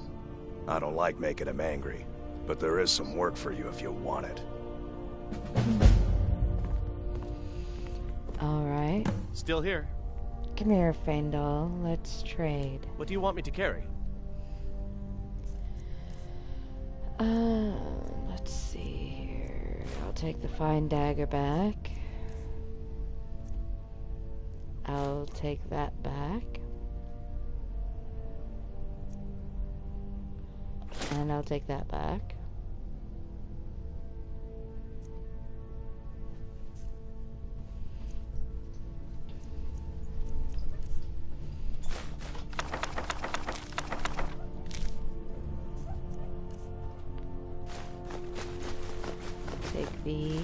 I don't like making him angry, but there is some work for you if you want it. Alright. Still here. Come here, Faendal. Let's trade. What do you want me to carry? Let's see here. I'll take the fine dagger back. I'll take that back. And I'll take that back. Take these.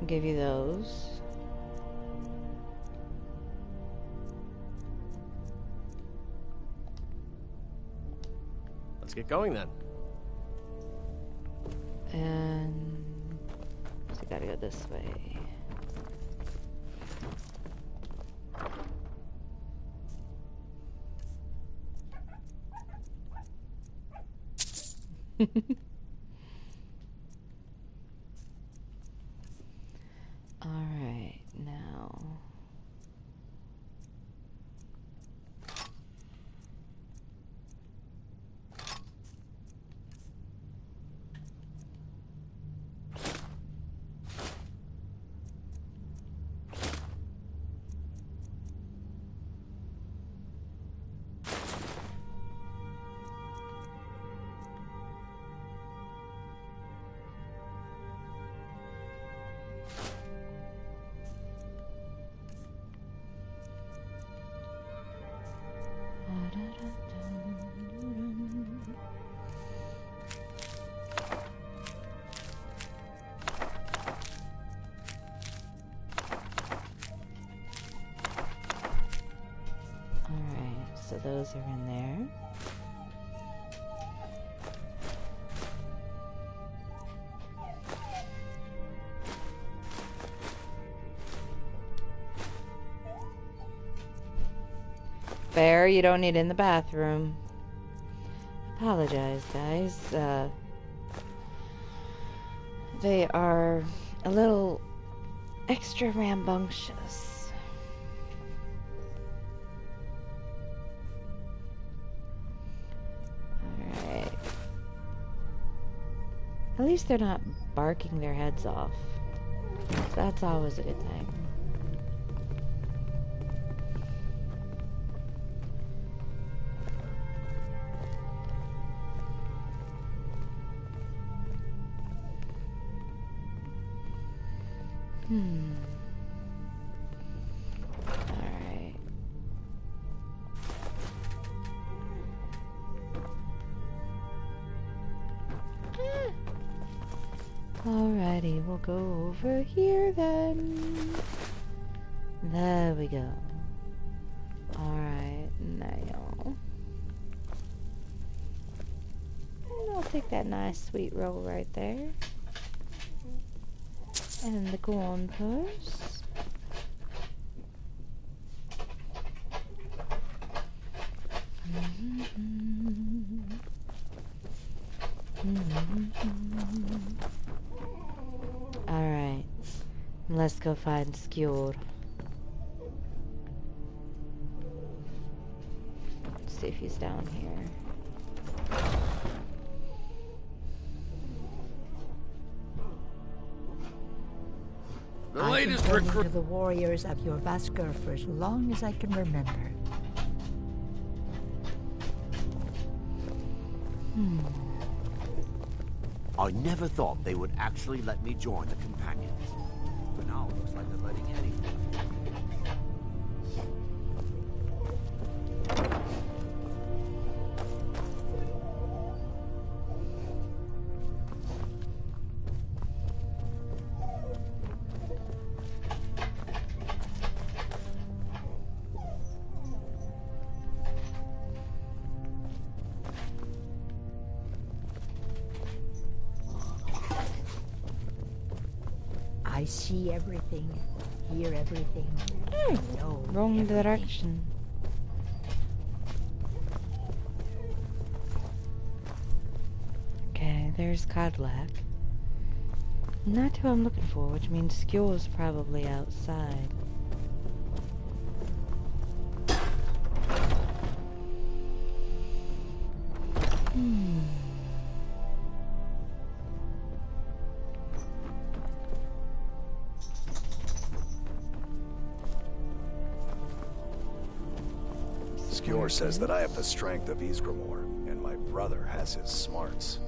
Give you those. Let's get going then. And so I gotta go this way. Alright, now. So those are in there. Fair, you don't need it in the bathroom. Apologize, guys. They are a little extra rambunctious. Alright. At least they're not barking their heads off. So that's always a good thing. Alright. Alrighty, we'll go over here then. There we go. Alright, now. And I'll take that nice sweet roll right there. And the gold purse. Alright. Let's go find Skjord. See if he's down here. The I've latest been recruit. to the warriors of your Vasker for as long as I can remember. I never thought they would actually let me join the companions. But now it looks like they're letting anyone. I see everything, hear everything. I know Wrong everything. direction. Okay, there's Codlack. Not who I'm looking for, which means Skjord's probably outside. Skjord says that I have the strength of Ysgramor, and my brother has his smarts.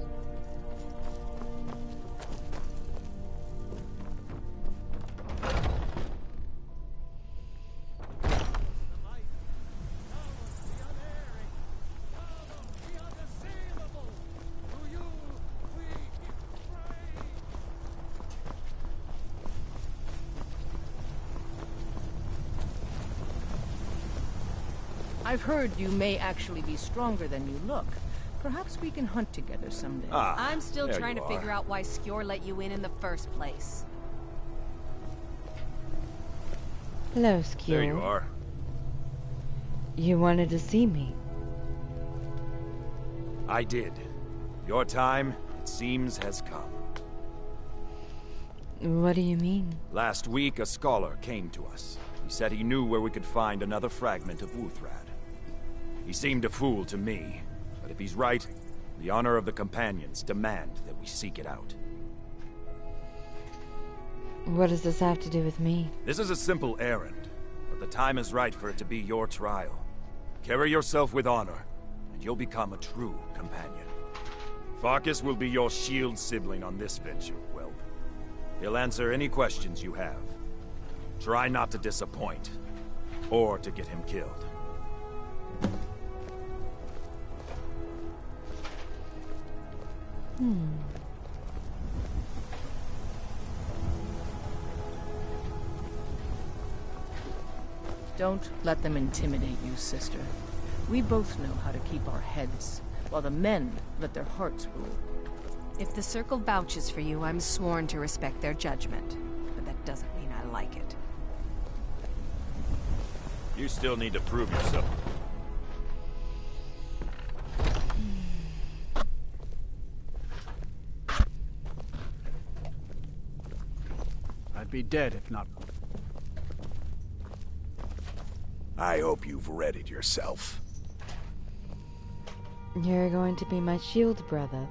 I've heard you may actually be stronger than you look. Perhaps we can hunt together someday. I'm still there trying you to figure out why Skjord let you in the first place. Hello, Skjord. There you are. You wanted to see me. I did. Your time, it seems, has come. What do you mean? Last week, a scholar came to us. He said he knew where we could find another fragment of Wuthrad. He seemed a fool to me, but if he's right, the honor of the Companions demand that we seek it out. What does this have to do with me? This is a simple errand, but the time is right for it to be your trial. Carry yourself with honor, and you'll become a true companion. Farkas will be your shield sibling on this venture, Whelp. He'll answer any questions you have. Try not to disappoint, or to get him killed. Don't let them intimidate you, sister. We both know how to keep our heads, while the men let their hearts rule. If the Circle vouches for you, I'm sworn to respect their judgment. But that doesn't mean I like it. You still need to prove yourself. I'd be dead if not. I hope you've readied yourself. You're going to be my shield brother.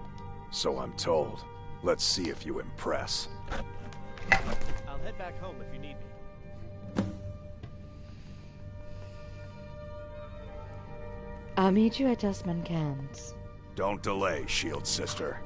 So I'm told. Let's see if you impress. I'll head back home if you need me. I'll meet you at Dustman Cans. Don't delay, shield sister.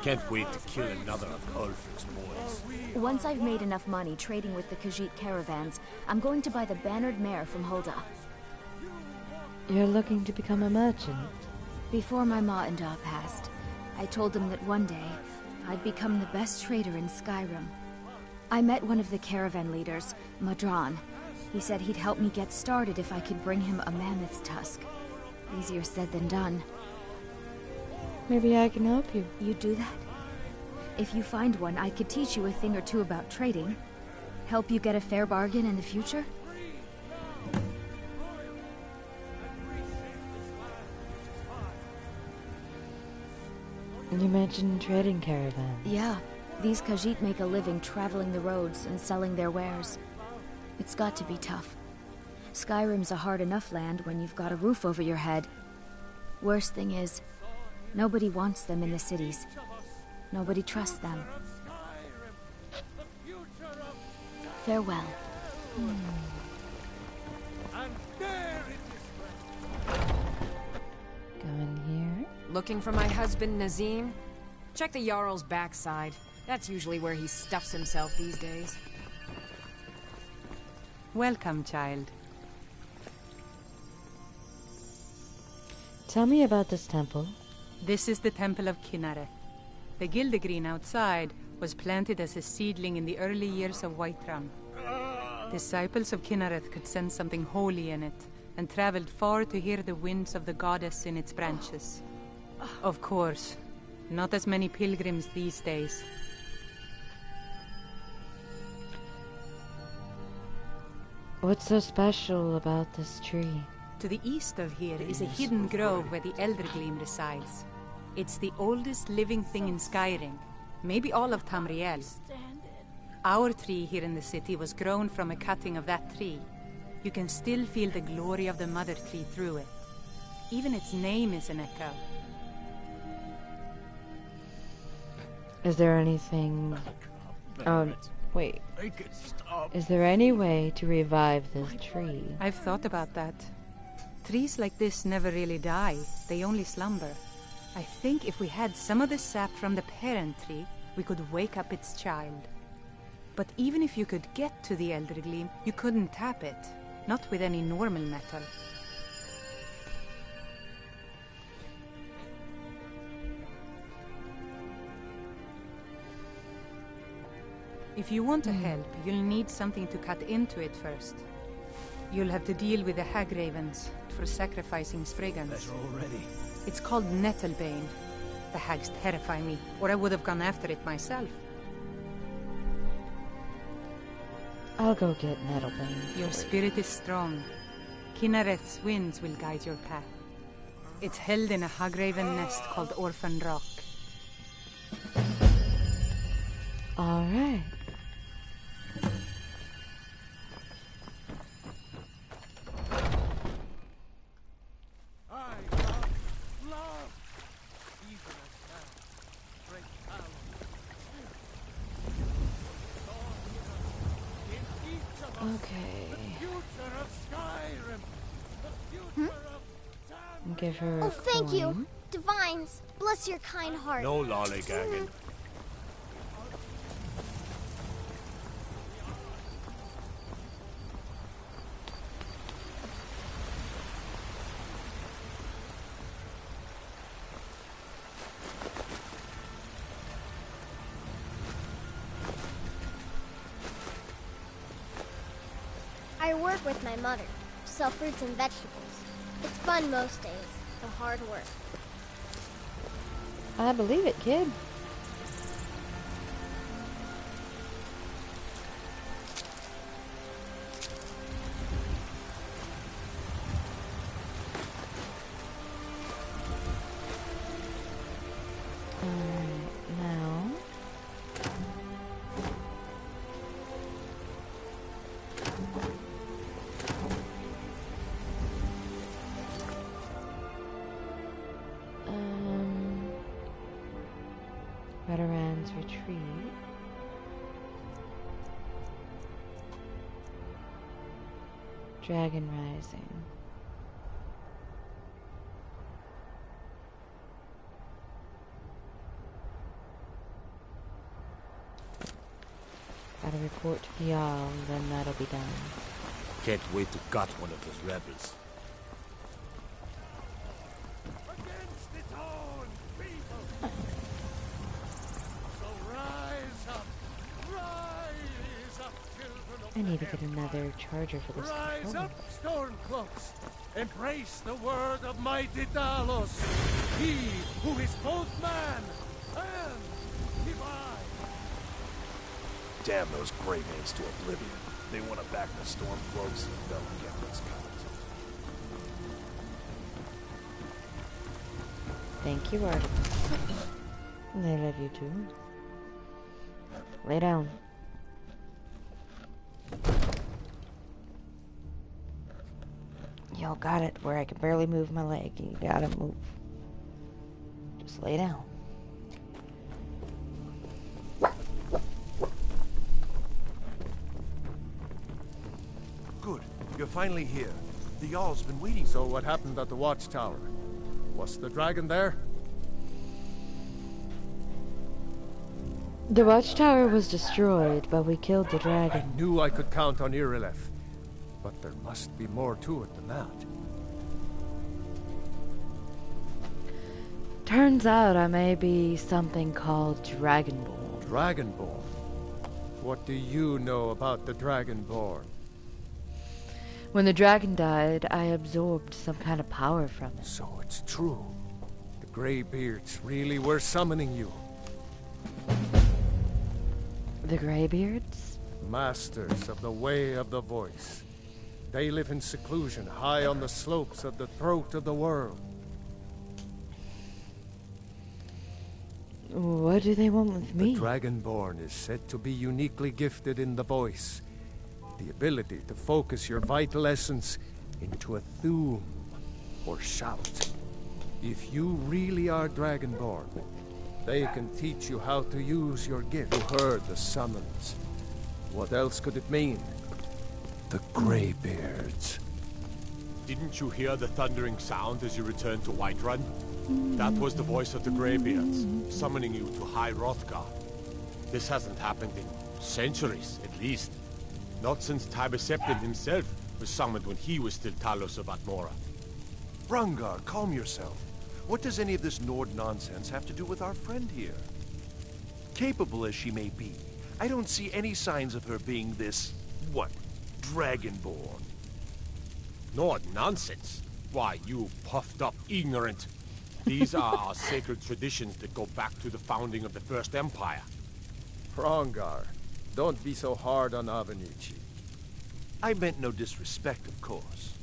Can't wait to kill another of Ulfric's boys. Once I've made enough money trading with the Khajiit caravans, I'm going to buy the bannered mare from Hulda. You're looking to become a merchant? Before my ma and Da passed, I told them that one day I'd become the best trader in Skyrim. I met one of the caravan leaders, Madran. He said he'd help me get started if I could bring him a mammoth's tusk. Easier said than done. Maybe I can help you. You do that? If you find one, I could teach you a thing or two about trading. Help you get a fair bargain in the future? You mentioned trading caravans. Yeah. These Khajiit make a living traveling the roads and selling their wares. It's got to be tough. Skyrim's a hard enough land when you've got a roof over your head. Worst thing is, nobody wants them in the cities. Nobody trusts them. Farewell. Go in here. Looking for my husband, Nazim? Check the Jarl's backside. That's usually where he stuffs himself these days. Welcome, child. Tell me about this temple. This is the Temple of Kinnareth. The Gildegreen outside was planted as a seedling in the early years of Whiterun. Disciples of Kinnareth could sense something holy in it, and traveled far to hear the winds of the goddess in its branches. Of course, not as many pilgrims these days. What's so special about this tree? To the east of here is a hidden grove where the Eldergleam resides. It's the oldest living thing in Skyrim, maybe all of Tamriel. Our tree here in the city was grown from a cutting of that tree. You can still feel the glory of the mother tree through it. Even its name is an echo. Is there anything... wait. Is there any way to revive this tree? I've thought about that. Trees like this never really die, they only slumber. I think if we had some of the sap from the parent tree, we could wake up its child. But even if you could get to the Eldergleam, you couldn't tap it. Not with any normal metal. If you want to help, you'll need something to cut into it first. You'll have to deal with the hag ravens for sacrificing Spriggans. It's called Nettlebane. The hags terrify me, or I would have gone after it myself. I'll go get Nettlebane. Your spirit is strong. Kinnareth's winds will guide your path. It's held in a hagraven nest called Orphan Rock. All right. Give her Oh, thank you. Divines, bless your kind heart. No lollygagging. I work with my mother, sell fruits and vegetables. It's fun most days, the hard work. I believe it, kid. Now... Veterans Retreat. Dragon Rising. Gotta report to the Jarl, then that'll be done. Can't wait to gut one of those rebels. Rise up, children of I need to get another charger for this Rise controller. up, Stormcloaks! Embrace the word of mighty Talos! He who is both man and divine! Damn those Greymanes to oblivion. They want to back the Stormcloaks, they'll get what's coming. Thank you, Artemis. And I love you too. Lay down. Y'all got it where I can barely move my leg. You gotta move. Just lay down. Good. You're finally here. The Jarl's been waiting. So what happened at the watchtower? Was the dragon there? The watchtower was destroyed, but we killed the dragon. I knew I could count on Irileth. But there must be more to it than that. Turns out I may be something called Dragonborn. Dragonborn? What do you know about the Dragonborn? When the dragon died, I absorbed some kind of power from it. So it's true. The Greybeards really were summoning you. The Greybeards? Masters of the Way of the Voice. They live in seclusion, high on the slopes of the throat of the world. What do they want with me? The Dragonborn is said to be uniquely gifted in the voice. The ability to focus your vital essence into a thum, or shout. If you really are Dragonborn, they can teach you how to use your gift. You heard the summons. What else could it mean? The Greybeards. Didn't you hear the thundering sound as you returned to Whiterun? That was the voice of the Greybeards, summoning you to High Hrothgar. This hasn't happened in centuries, at least. Not since Tiber Septim himself was summoned when he was still Talos of Atmora. Rungar, calm yourself. What does any of this Nord nonsense have to do with our friend here? Capable as she may be, I don't see any signs of her being this, what, Dragonborn. Nord nonsense? Why, you puffed up ignorant. These are our sacred traditions that go back to the founding of the First Empire. Rungar, don't be so hard on Avenici. I meant no disrespect, of course.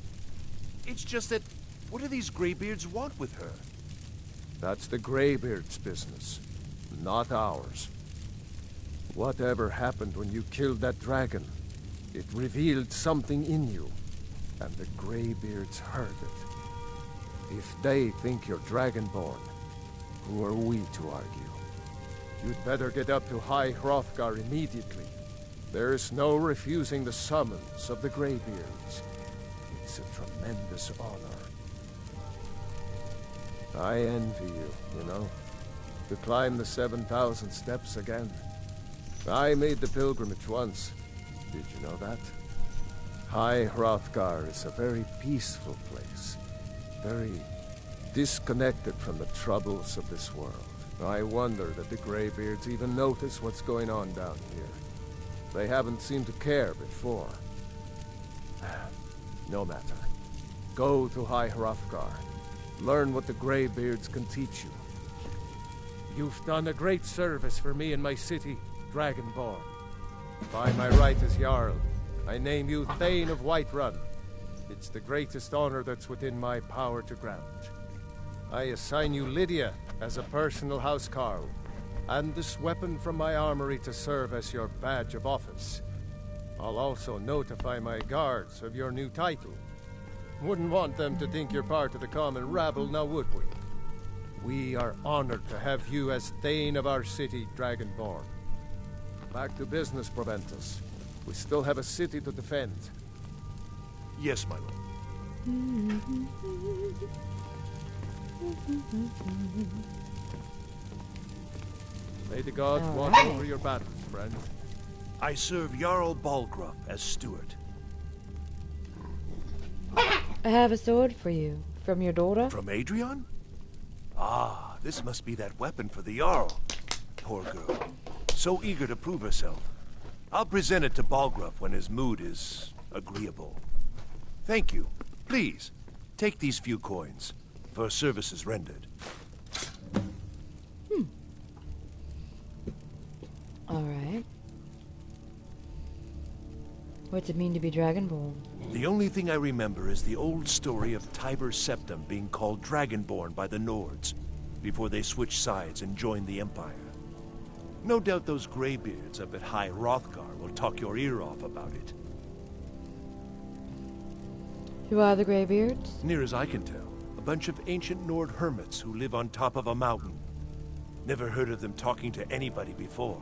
It's just that, what do these Greybeards want with her? That's the Greybeards' business, not ours. Whatever happened when you killed that dragon, it revealed something in you, and the Greybeards heard it. If they think you're Dragonborn, who are we to argue? You'd better get up to High Hrothgar immediately. There's no refusing the summons of the Greybeards. It's a tremendous honor. I envy you, you know, to climb the 7,000 steps again. I made the pilgrimage once. Did you know that? High Hrothgar is a very peaceful place. Very disconnected from the troubles of this world. I wonder that the Greybeards even notice what's going on down here. They haven't seemed to care before. No matter. Go to High Hrothgar. Learn what the Greybeards can teach you. You've done a great service for me and my city, Dragonborn. By my right as Jarl, I name you Thane of Whiterun. It's the greatest honor that's within my power to grant. I assign you Lydia as a personal housecarl, and this weapon from my armory to serve as your badge of office. I'll also notify my guards of your new title. Wouldn't want them to think you're part of the common rabble, now would we? We are honored to have you as Thane of our city, Dragonborn. Back to business, Proventus. We still have a city to defend. Yes, my lord. May the gods watch over your battles, friend. I serve Jarl Balgruuf as steward. I have a sword for you. From your daughter? From Adrian? Ah, this must be that weapon for the Jarl. Poor girl. So eager to prove herself. I'll present it to Balgruuf when his mood is agreeable. Thank you. Please, take these few coins for services rendered. Alright. What's it mean to be Dragonborn? The only thing I remember is the old story of Tiber Septim being called Dragonborn by the Nords before they switched sides and joined the Empire. No doubt those graybeards up at High Hrothgar will talk your ear off about it. Who are the Greybeards? Near as I can tell, a bunch of ancient Nord hermits who live on top of a mountain. Never heard of them talking to anybody before.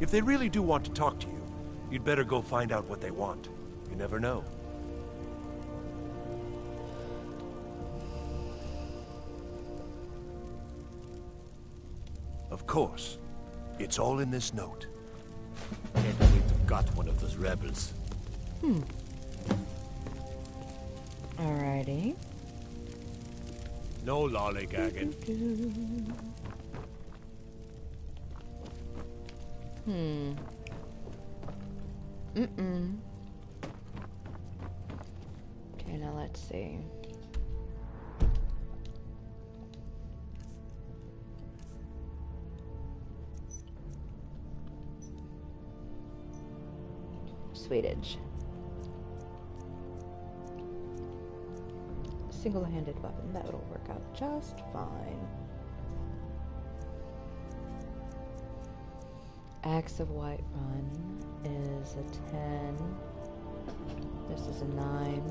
If they really do want to talk to you, you'd better go find out what they want. You never know. Of course. It's all in this note. Can't wait to gut one of those rebels. Alrighty. No lollygagging. Okay, now let's see. Swedish. Single-handed weapon, that will work out just fine. Axe of Whiterun is a 10. This is a 9.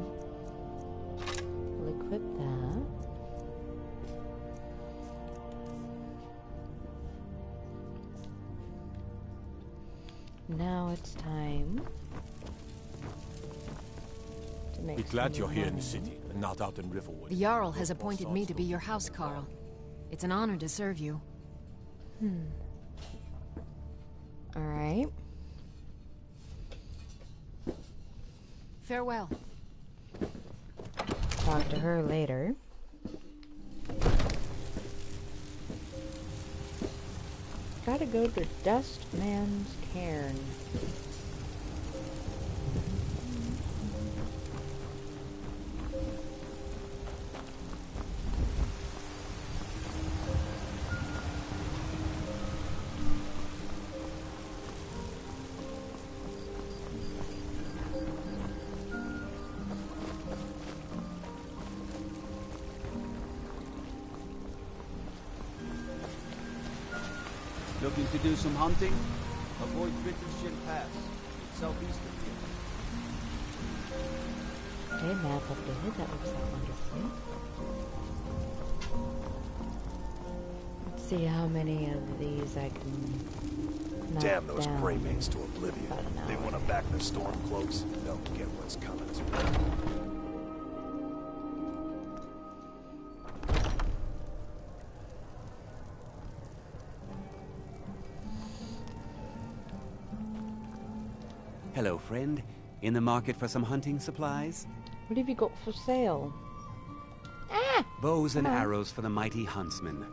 We'll equip that. Now it's time to make Be glad some you're here in the money. city and not out in Riverwood. The Jarl has appointed me to be your housecarl. It's an honor to serve you. Alright. Farewell. Talk to her later. Gotta go to Dust Man's Cairn. Looking to do some hunting? Avoid Brittleshire Pass. It's southeast of here. Okay, map updated. That looks like wonderful. Let's see how many of these I can knock Damn those down. Greymanes to oblivion. About an They hour. want to back the storm close. They'll get what's coming to them. Hello, friend. In the market for some hunting supplies? What have you got for sale? Bows and Come on. arrows for the mighty huntsman.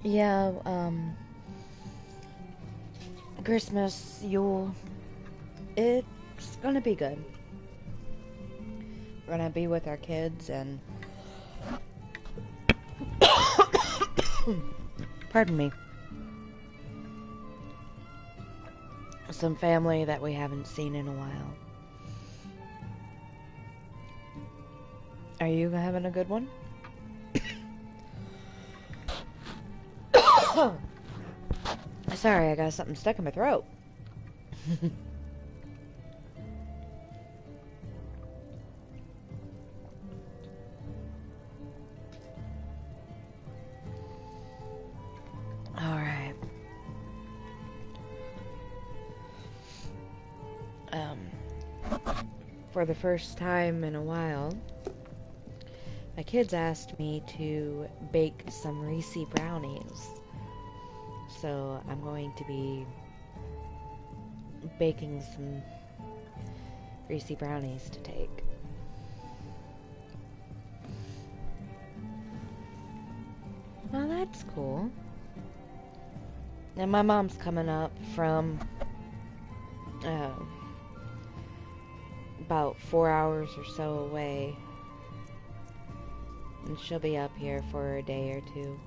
Yeah, Christmas, Yule, it's gonna be good. We're gonna be with our kids and pardon me, some family that we haven't seen in a while. Are you having a good one? Sorry, I got something stuck in my throat. All right. For the first time in a while, my kids asked me to bake some Reese brownies. So I'm going to be baking some Reese brownies to take. Well, that's cool. And my mom's coming up from about 4 hours or so away. And she'll be up here for a day or two.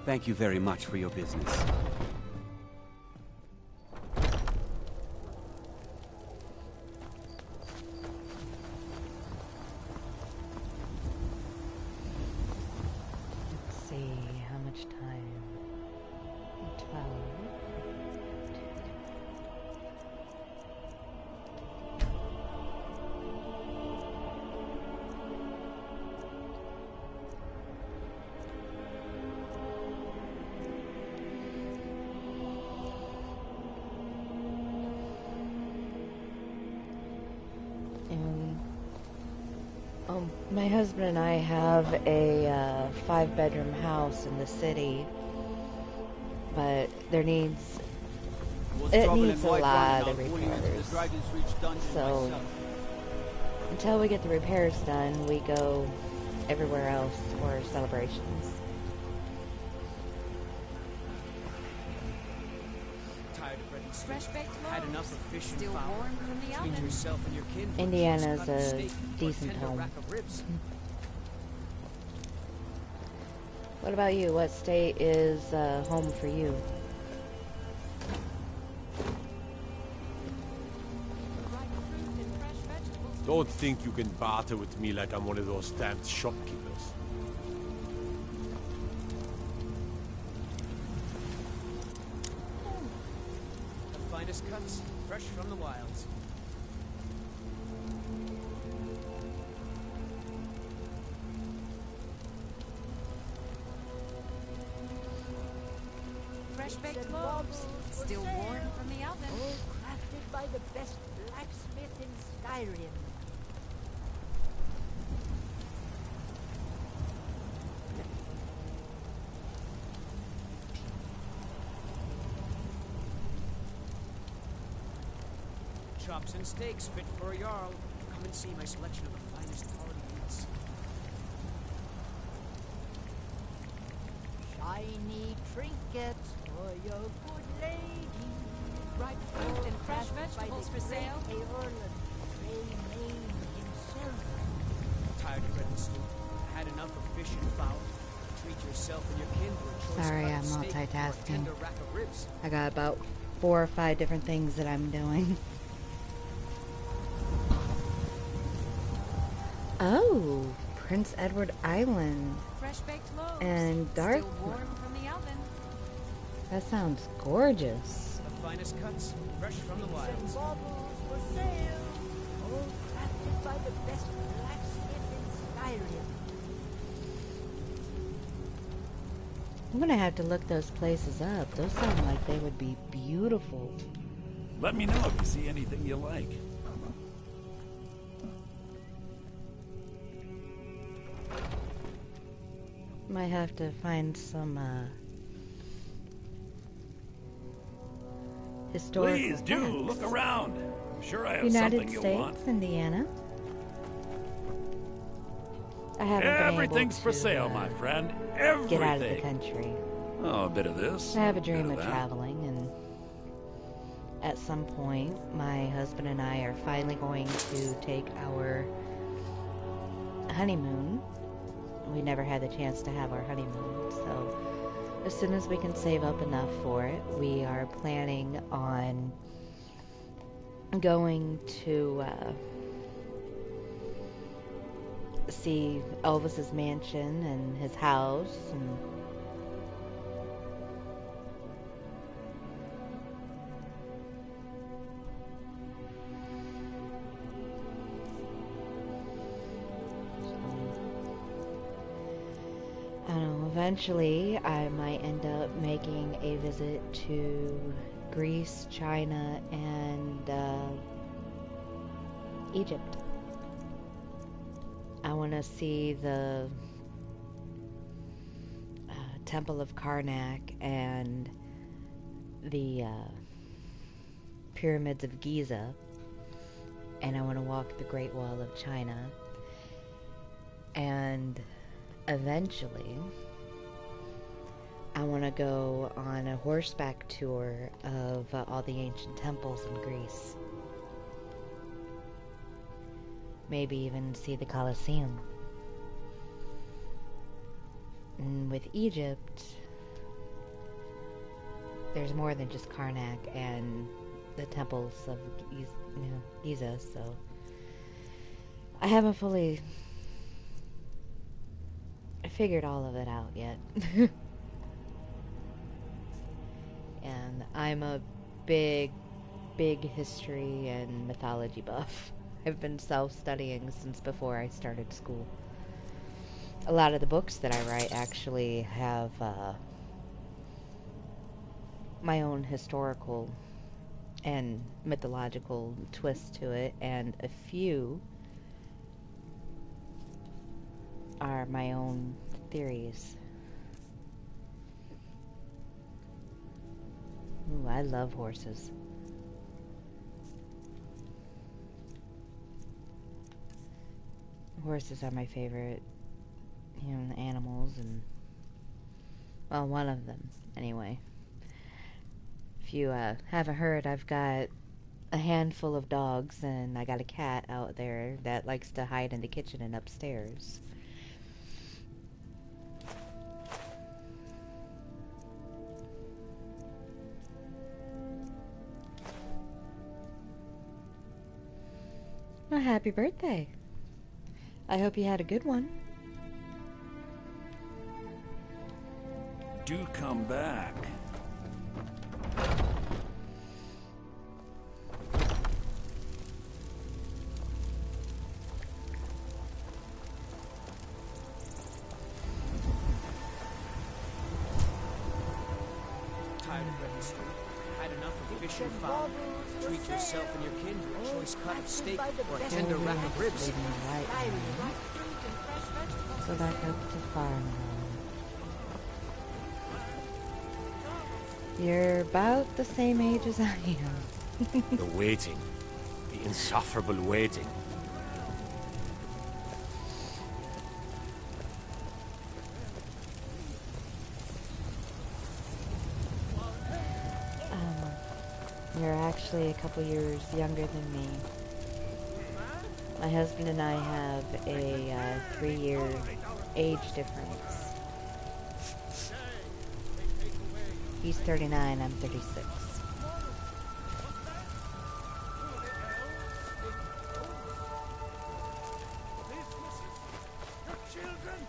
Thank you very much for your business. Let's see, how much time? 12. My husband and I have a 5-bedroom house in the city, but it needs a lot of repairs. So until we get the repairs done, we go everywhere else for celebrations. Had enough of fish and fowl. Between yourself and your kin. Indiana's a decent home. What about you? What state is home for you? Don't think you can barter with me like I'm one of those damned shopkeepers. Finest cuts, fresh from the wilds. Fresh baked loaves, still warm from the oven. All crafted by the best blacksmith in Skyrim. Chops and steaks fit for a Jarl. Come and see my selection of the finest quality meats. Shiny trinkets for your good lady. Ripe fruit and fresh vegetables for sale. Tired of bread and stew. Had enough of fish and fowl. Treat yourself and your kin to a choice Sorry, cut I'm of steak or a multitasking. tender rack of ribs. I got about 4 or 5 different things that I'm doing. Oh, Prince Edward Island. Fresh baked loaves, And dark. still warm from the oven. That sounds gorgeous. The finest cuts, fresh from the wilds. Baubles for sale. All crafted by the best blacksmith in Skyrim. I'm gonna have to look those places up. Those sound like they would be beautiful. Let me know if you see anything you like. Might have to find some historical Please do facts. look around. I'm sure I have United something States, you'll want. Indiana. I haven't Everything's been for able to, sale, my friend. Everything. get out of the country. Oh, a bit of this. I have a bit dream of of that. traveling, and at some point, my husband and I are finally going to take our honeymoon. We never had the chance to have our honeymoon, so as soon as we can save up enough for it, we are planning on going to see Elvis's mansion and his house and I don't know, eventually I might end up making a visit to Greece, China, and Egypt. I want to see the Temple of Karnak and the Pyramids of Giza. And I want to walk the Great Wall of China. And eventually, I want to go on a horseback tour of all the ancient temples in Greece. Maybe even see the Colosseum. And with Egypt, there's more than just Karnak and the temples of Giza, so I haven't fully figured all of it out yet. And I'm a big history and mythology buff. I've been self-studying since before I started school. A lot of the books that I write actually have my own historical and mythological twist to it, and a few are my own theories. Ooh, I love horses. Horses are my favorite, animals, and, well, one of them, anyway. If you haven't heard, I've got a handful of dogs, and I got a cat out there that likes to hide in the kitchen and upstairs. Well, happy birthday. I hope you had a good one. Do come back. Tired of registering. Had enough of fish and fowl. Treat yourself and your kin to a choice cut of steak or a tender rack of ribs. So back up to farm. You're about the same age as I am. The waiting. The insufferable waiting. You're actually a couple years younger than me. My husband and I have a 3-year age difference. He's 39, I'm 36. Your children,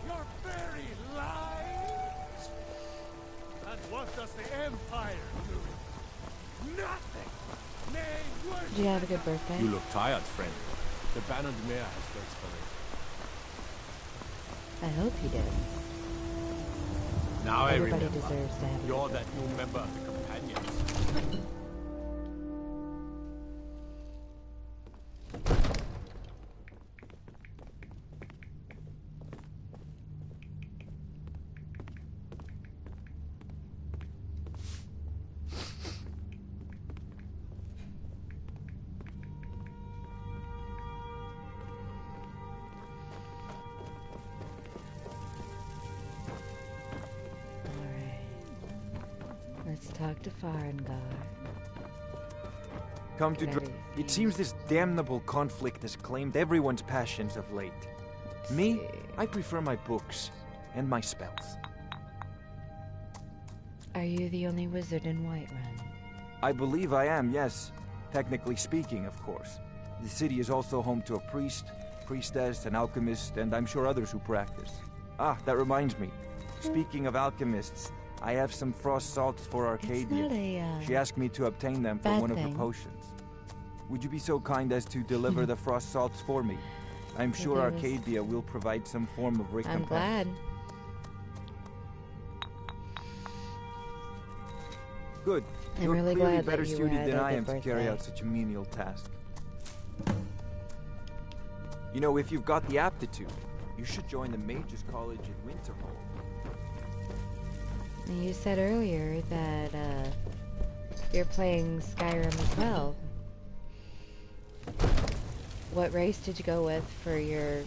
your very lives. And what does the Empire do? Nothing. Nay, worse. Did you have a good birthday? You look tired, friend. The Baron de Mare has thanks for it. I hope you did. Now Everybody I remember. deserves to have a You're good that new member of the Companions. Let's talk to Farengar. Come to It seems this damnable conflict has claimed everyone's passions of late. Me, I prefer my books and my spells. Are you the only wizard in Whiterun? I believe I am, yes. Technically speaking, of course. The city is also home to a priest, priestess, an alchemist, and I'm sure others who practice. Ah, that reminds me. Speaking of alchemists, I have some frost salts for Arcadia. She asked me to obtain them from one of her potions. Would you be so kind as to deliver the frost salts for me? I'm sure Arcadia will provide some form of recompense. I'm glad. Good. I'm You're really clearly glad better that you suited had than a I good am to carry birthday. out such a menial task. You know, if you've got the aptitude, you should join the Mages College in Winterhold. You said earlier that you're playing Skyrim as well. What race did you go with for your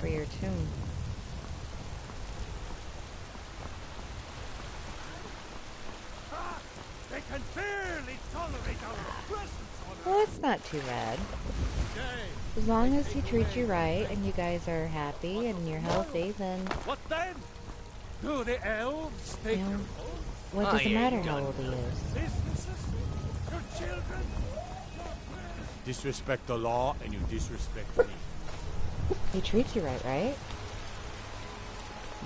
tomb? They can barely tolerate our presence on Well, that's not too bad. As long as he treats you right and you guys are happy and you're healthy, then... What then? Do the elves take You know, your what does it matter how old he is? businesses? Your children? Disrespect the law and you disrespect me. He treats you right?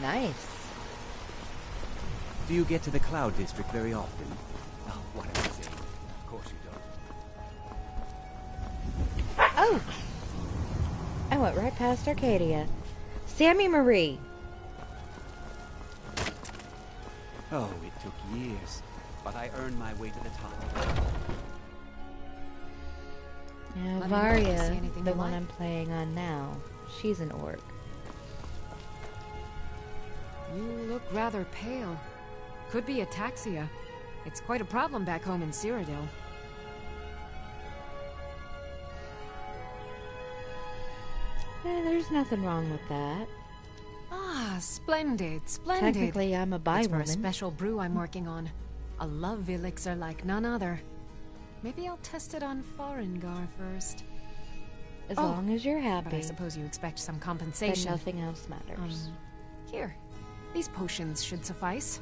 Nice. Do you get to the Cloud District very often? Oh, what am I saying? Of course you don't. Oh! I went right past Arcadia. Sammy Marie! Oh, it took years, but I earned my way to the top. Yeah, Let me know if you see Variaah, anything the you one like. I'm playing on now, she's an orc. You look rather pale. Could be ataxia. It's quite a problem back home in Cyrodiil. There's nothing wrong with that. Ah, splendid, splendid. Technically, I'm a bi It's for a woman. special brew I'm working on. A love elixir like none other. Maybe I'll test it on Farengar first. As long as you're happy. But I suppose you expect some Then compensation. nothing else matters. Here. These potions should suffice.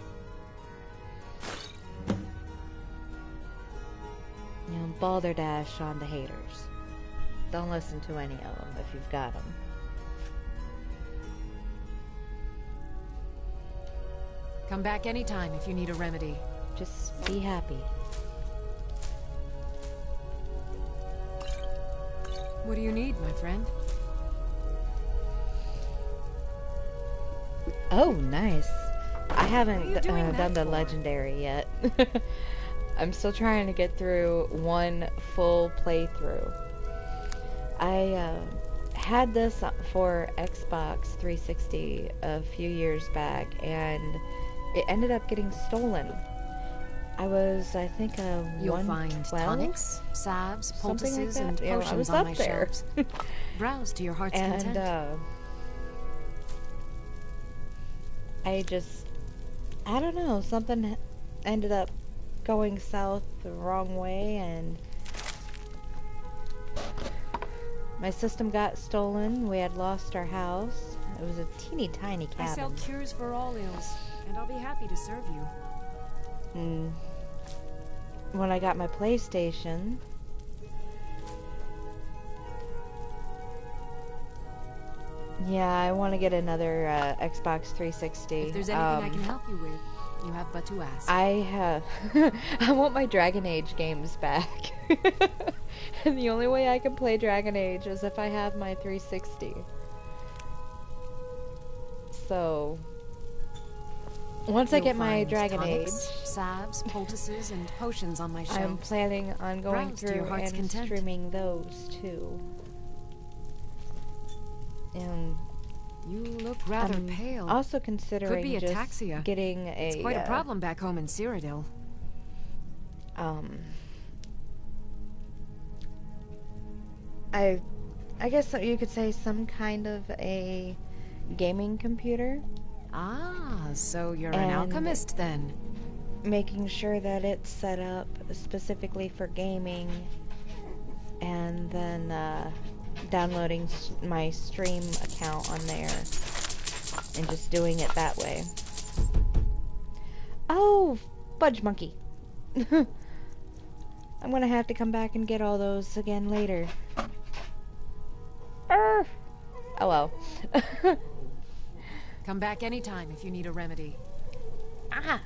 You know, balderdash on the haters. Don't listen to any of them if you've got them. Come back anytime if you need a remedy. Just be happy. What do you need, my friend? Oh, nice. I haven't What are you doing done that the for? legendary yet. I'm still trying to get through one full playthrough. I had this for Xbox 360 a few years back, and it ended up getting stolen. I was, I think, You'll find 112? tonics, salves, Something like poultices, and that. Yeah, I potions was on up my there. shelves. Browse to your heart's And content. I just, I don't know, something ended up going south the wrong way, and my system got stolen. We had lost our house. It was a teeny tiny I sell cabin. cures for all ills, and I'll be happy to serve you. When I got my PlayStation, yeah, I want to get another Xbox 360. If there's anything I can help you with, you have but to ask. I have. I want my Dragon Age games back. And the only way I can play Dragon Age is if I have my 360. So, once I You'll get my find Dragon tonics, Age, salves, poultices, and potions on my shelves. I'm planning on going Browse to your through heart's and content. streaming those too. And you look rather I'm pale. also considering Could be just ataxia. getting It's a quite a problem back home in Cyrodiil. I guess you could say some kind of a gaming computer. Ah, so you're an And alchemist then. Making sure that it's set up specifically for gaming, and then downloading my stream account on there and just doing it that way. Oh, fudge monkey. I'm gonna have to come back and get all those again later. Oh well. Come back anytime if you need a remedy. Ah!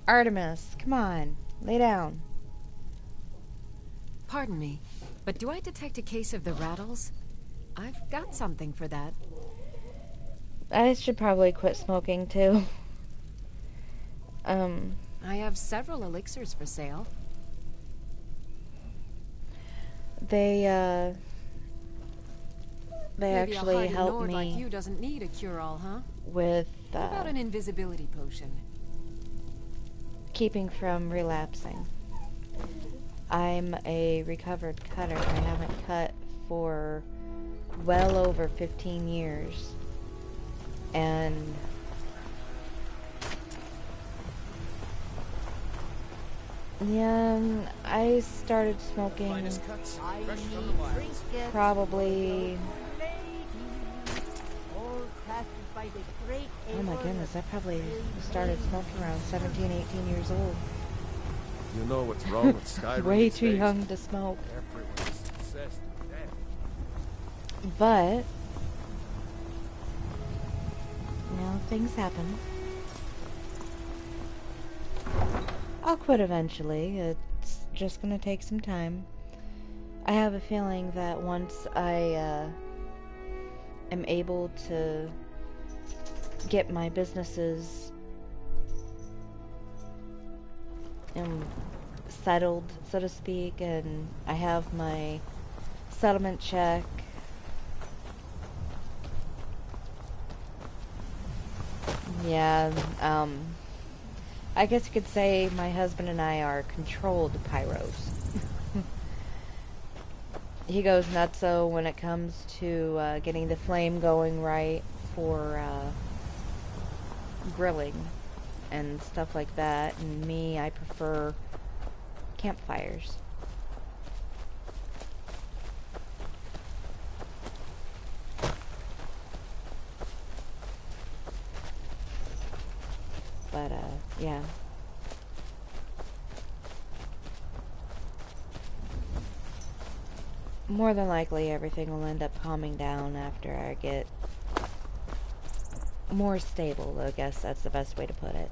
Artemis, come on. Lay down. Pardon me, but do I detect a case of the rattles? I've got something for that. I should probably quit smoking too. I have several elixirs for sale. They They Maybe actually a hardy helped Nord me like you doesn't need a cure-all, huh? with What about an invisibility potion? keeping from relapsing. I'm a recovered cutter. I haven't cut for well over 15 years. And yeah, I started smoking probably, oh my goodness, I probably started smoking around 17, 18 years old. You know what's wrong with Skyrim? Way these too days? young to smoke. Everyone's obsessed with death. But, you know, things happen. I'll quit eventually. It's just gonna take some time. I have a feeling that once I am able to get my businesses settled, so to speak, and I have my settlement check, yeah, I guess you could say my husband and I are controlled pyros. He goes nutso when it comes to getting the flame going right for grilling and stuff like that, and me, I prefer campfires. But yeah. More than likely everything will end up calming down after I get more stable, I guess that's the best way to put it.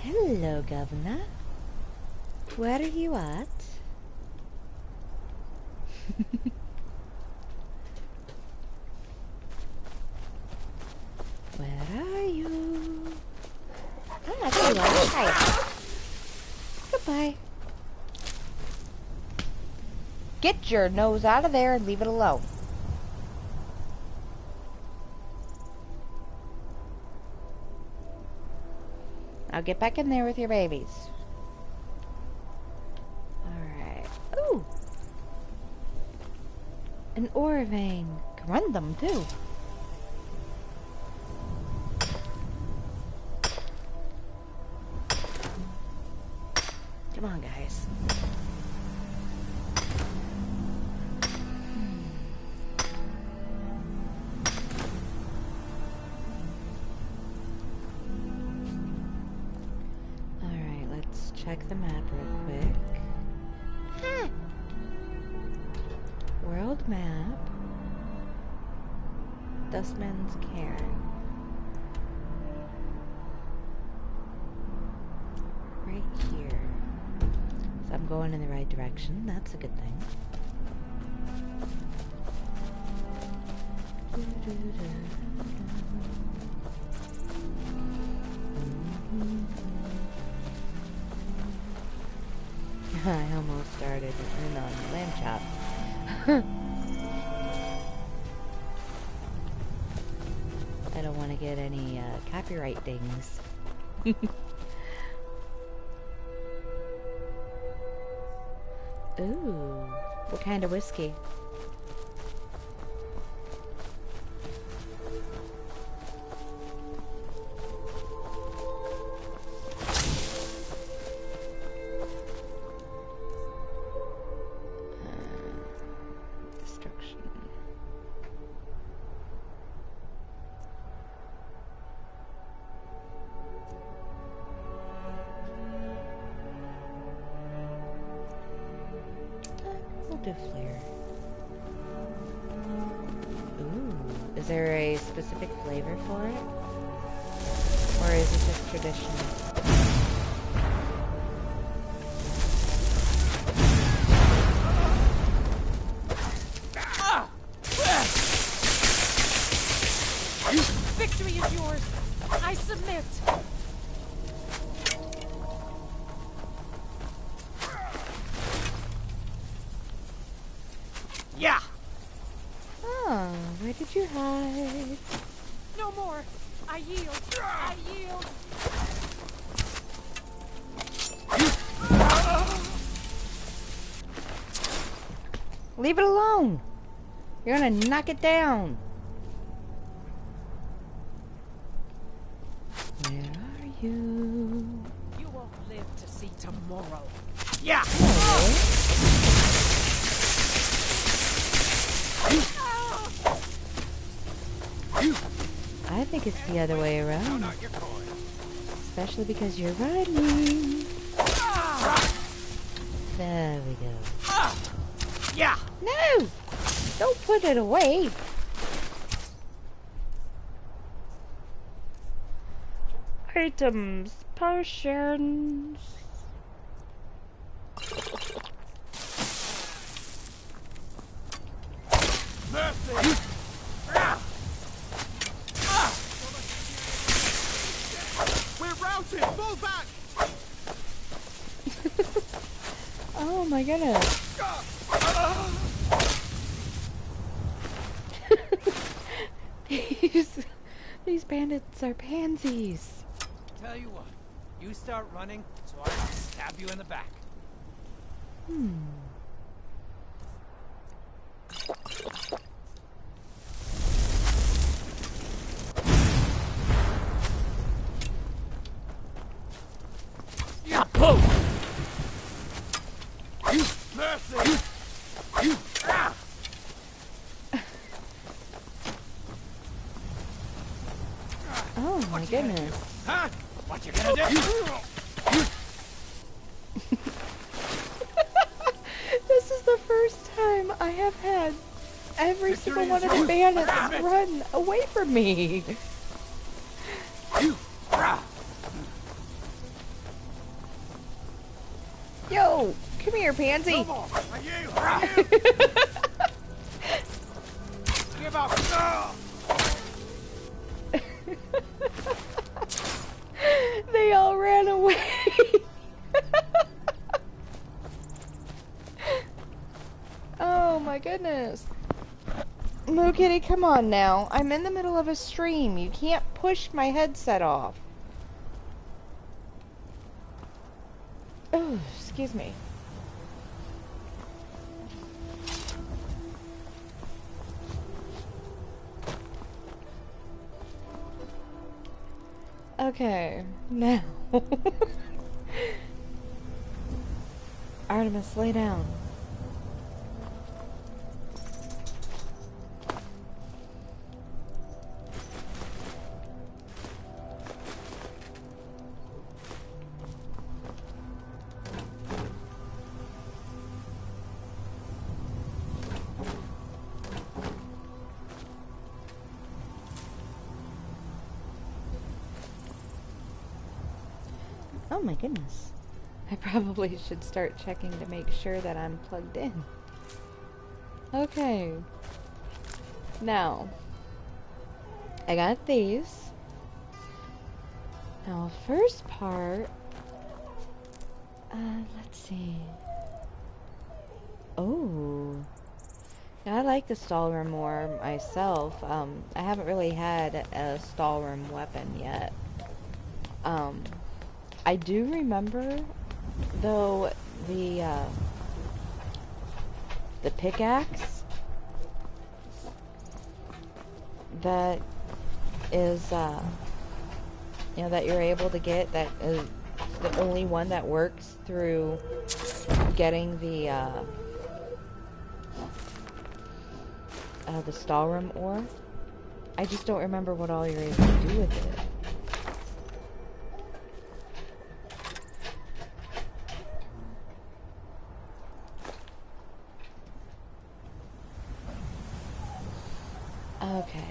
Hello, Governor. Where are you at? Where are you? Ah, there you are. Hi. Goodbye. Get your nose out of there and leave it alone. I'll get back in there with your babies. Alright. Ooh! An ore vein. Can run them too. Come on, guys. Alright, let's check the map real quick. Huh. World map. Dustman's Cairn. Right here. So I'm going in the right direction. That's a good thing. I almost started in on lamb chop. I don't want to get any copyright dings. Ooh, what kind of whiskey? Destruction. We'll do flare. Ooh, is there a specific flavor for it? Or is it just traditional? Victory is yours! I submit. Yeah. Oh, where did you hide? No more. I yield. I yield. Leave it alone. You're gonna knock it down. Where are you? You won't live to see tomorrow. Yeah. I think it's the other way around. Especially because you're running. There we go. Yeah. No! Don't put it away. Items, potions. Mercy. We're routed. Fall back. Oh my goodness. These bandits are pansies. Tell you what, you start running, so I can stab you in the back. Yeah. Whoa. Mercy. Oh my goodness. Huh? What you gonna do? This is the first time I have had every single one of the bandits run away from me. Yo, come here, pansy. No more. Give up. They all ran away. Oh my goodness. Moo Kitty, come on now. I'm in the middle of a stream. You can't push my headset off. Oh, excuse me. Okay, now. Artemis, lay down. Oh my goodness. I probably should start checking to make sure that I'm plugged in. Okay. Now, I got these. Now, first part, let's see. Oh. Now, I like the stallroom more myself. I haven't really had a stallroom weapon yet. I do remember, though, the pickaxe that is, you know, that you're able to get, that is the only one that works through getting the stallroom ore. I just don't remember what all you're able to do with it. Okay.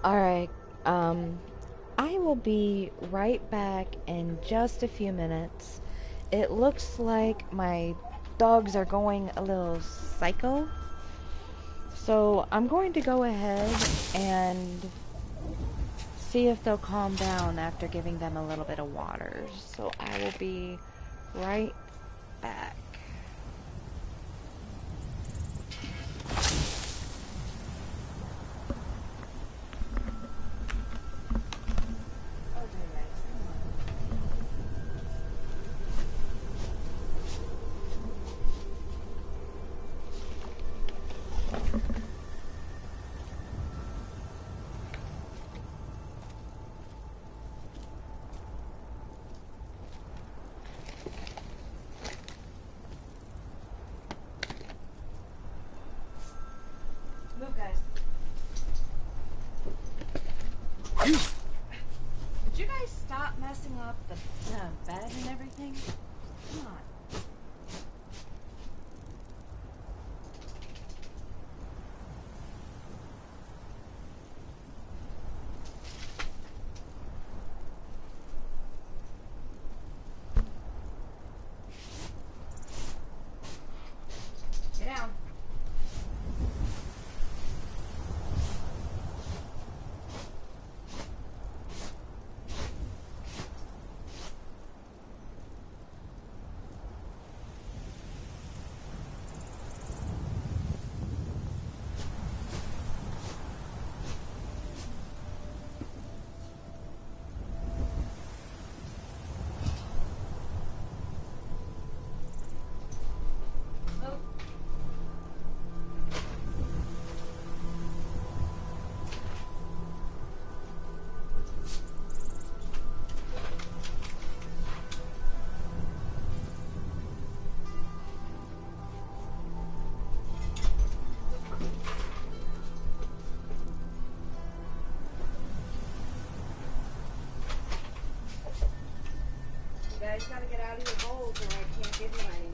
Alright, I will be right back in just a few minutes. It looks like my dogs are going a little psycho. So I'm going to go ahead and see if they'll calm down after giving them a little bit of water. So I will be right back. Move, guys. Would you guys stop messing up the bed and everything? Come on. Get down. You guys gotta get out of your bowls or I can't give you any.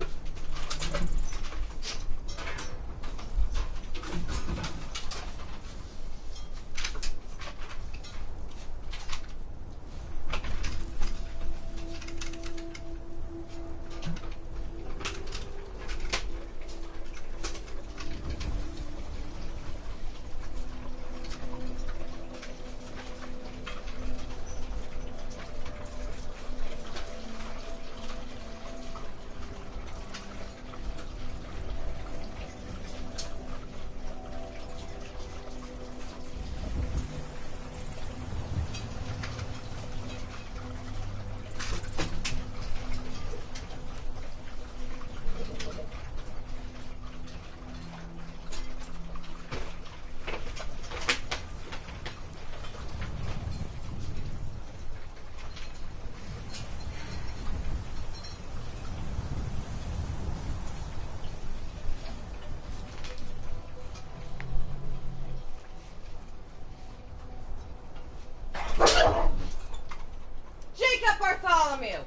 Jacob Bartholomew!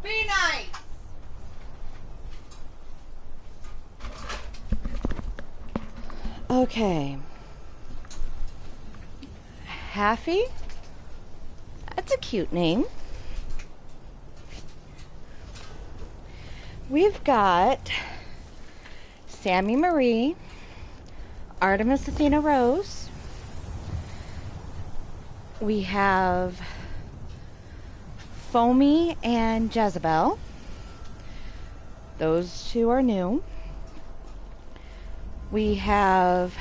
Be nice! Okay. Haffy? That's a cute name. We've got Sammy Marie, Artemis Athena Rose. We have Foamy and Jezebel. Those two are new. We have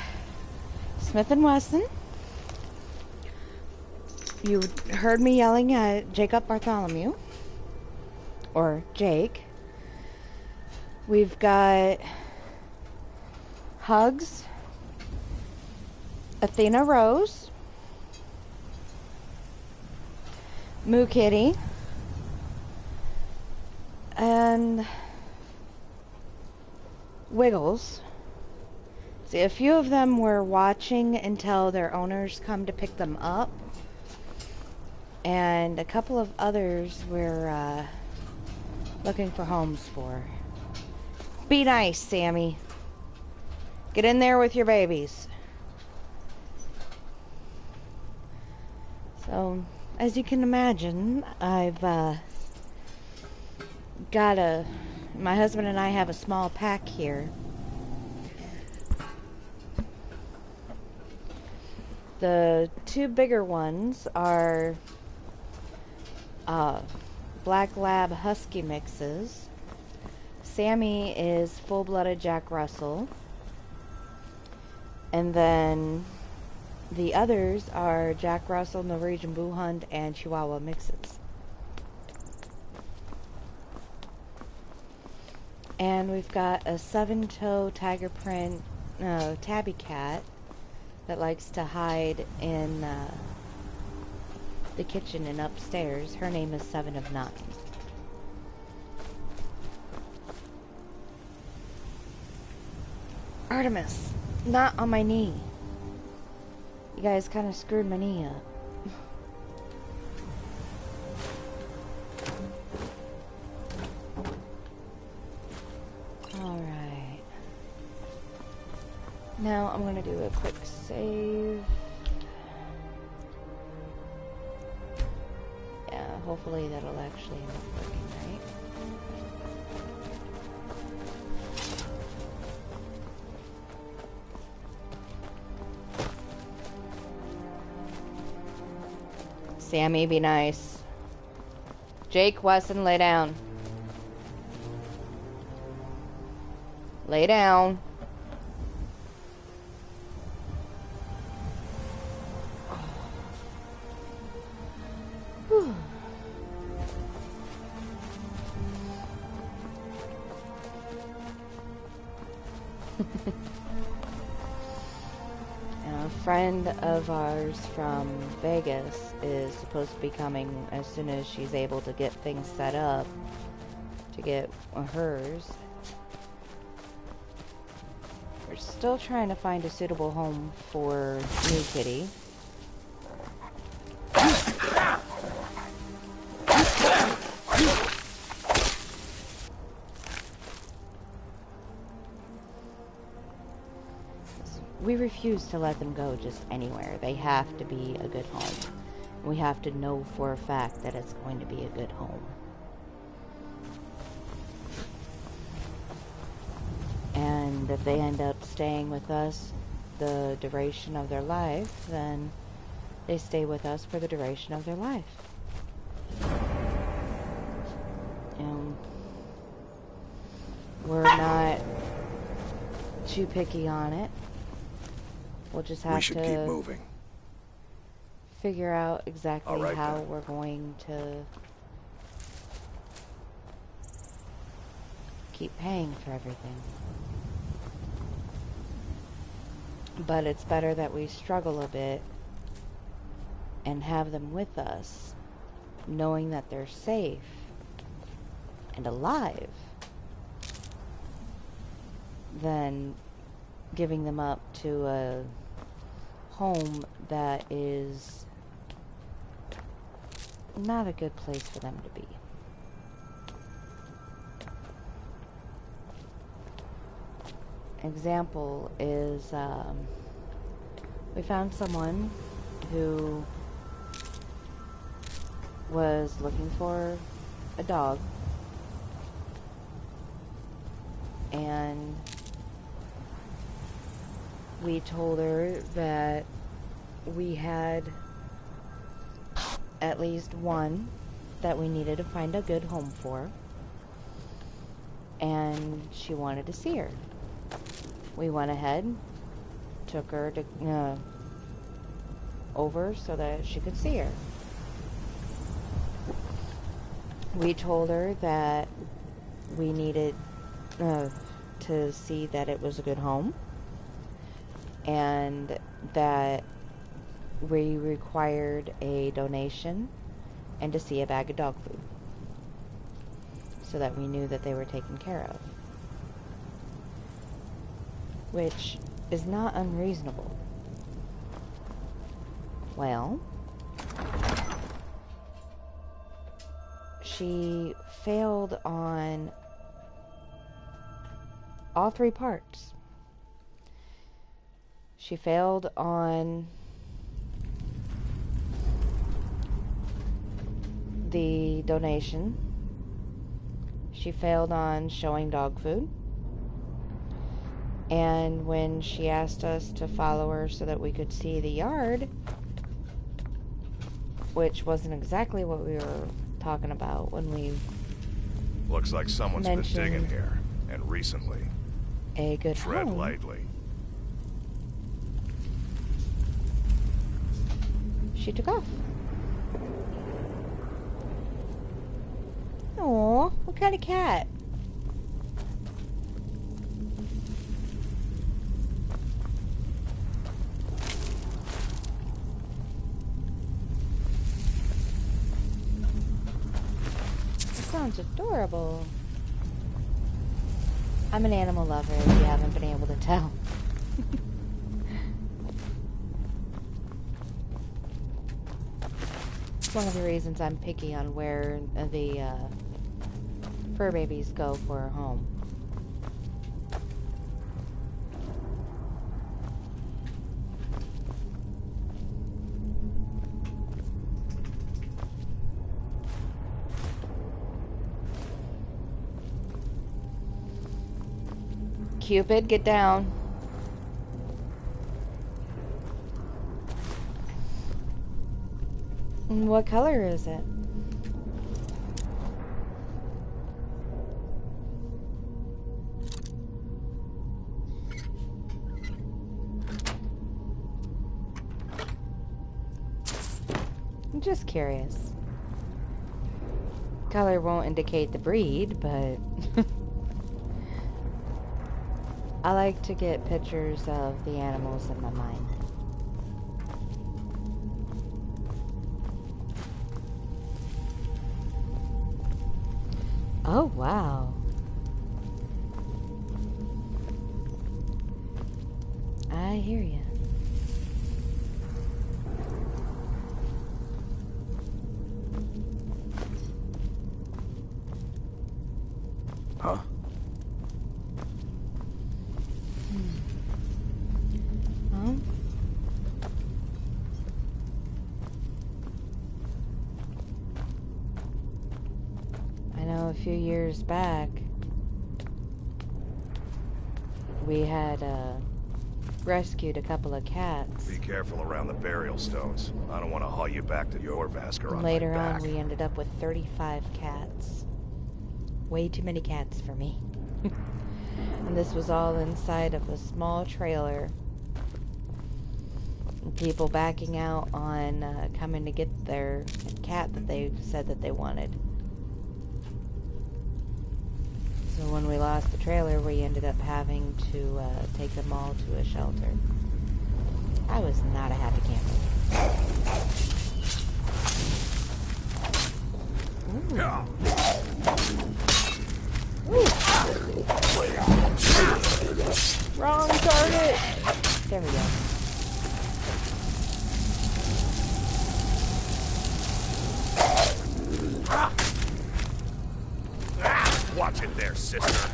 Smith and Wesson. You heard me yelling at Jacob Bartholomew, or Jake. We've got Hugs, Athena Rose, Moo Kitty, and Wiggles. See, a few of them were watching until their owners come to pick them up, and a couple of others were looking for homes for. Be nice, Sammy. Get in there with your babies. So, as you can imagine, I've got a My husband and I have a small pack here. The two bigger ones are Black Lab Husky mixes. Sammy is full-blooded Jack Russell. And then the others are Jack Russell, Norwegian Boo Hunt, and Chihuahua mixes. And we've got a 7-toe tiger print tabby cat that likes to hide in the kitchen and upstairs. Her name is 7 of 9. Artemis, not on my knee. You guys kind of screwed my knee up. Alright. Now I'm going to do a quick save. Yeah, hopefully that'll actually end up working, right? Sammy, be nice. Jake, Wesson, lay down. Lay down. Whew. A friend of ours from Vegas is supposed to be coming as soon as she's able to get things set up to get hers. We're still trying to find a suitable home for New Kitty. We refuse to let them go just anywhere. They have to be a good home. We have to know for a fact that it's going to be a good home. And if they end up staying with us the duration of their life, then they stay with us for the duration of their life. And we're not too picky on it. We'll just have to keep moving. Figure out exactly right, how then. we're going to keep paying for everything. But it's better that we struggle a bit and have them with us, knowing that they're safe and alive, than giving them up to a home that is not a good place for them to be. Example is we found someone who was looking for a dog, and we told her that we had at least one that we needed to find a good home for, and she wanted to see her. We went ahead, took her to over so that she could see her. We told her that we needed to see that it was a good home, and that we required a donation and to see a bag of dog food so that we knew that they were taken care of, which is not unreasonable. Well, she failed on all 3 parts. She failed on the donation. She failed on showing dog food. And when she asked us to follow her so that we could see the yard, which wasn't exactly what we were talking about when we Looks like someone's been mentioned digging here, and recently. a good Tread home. lightly. She took off. Aw, what kind of cat? Sounds adorable. I'm an animal lover, if you haven't been able to tell. It's one of the reasons I'm picky on where the fur babies go for a home. Cupid, get down. What color is it? I'm just curious. Color won't indicate the breed, but I like to get pictures of the animals in my mind. Oh, wow. I hear you. Huh? I know a few years back we had rescued a couple of cats. Be careful around the burial stones. I don't want to haul you back to your Vasker on And my later on back. we ended up with 35 cats. Way too many cats for me. And this was all inside of a small trailer. And people backing out on coming to get their cat that they said that they wanted. So when we lost the trailer, we ended up having to take them all to a shelter. I was not a happy camper. Wrong target! There we go. Watch it there, sister.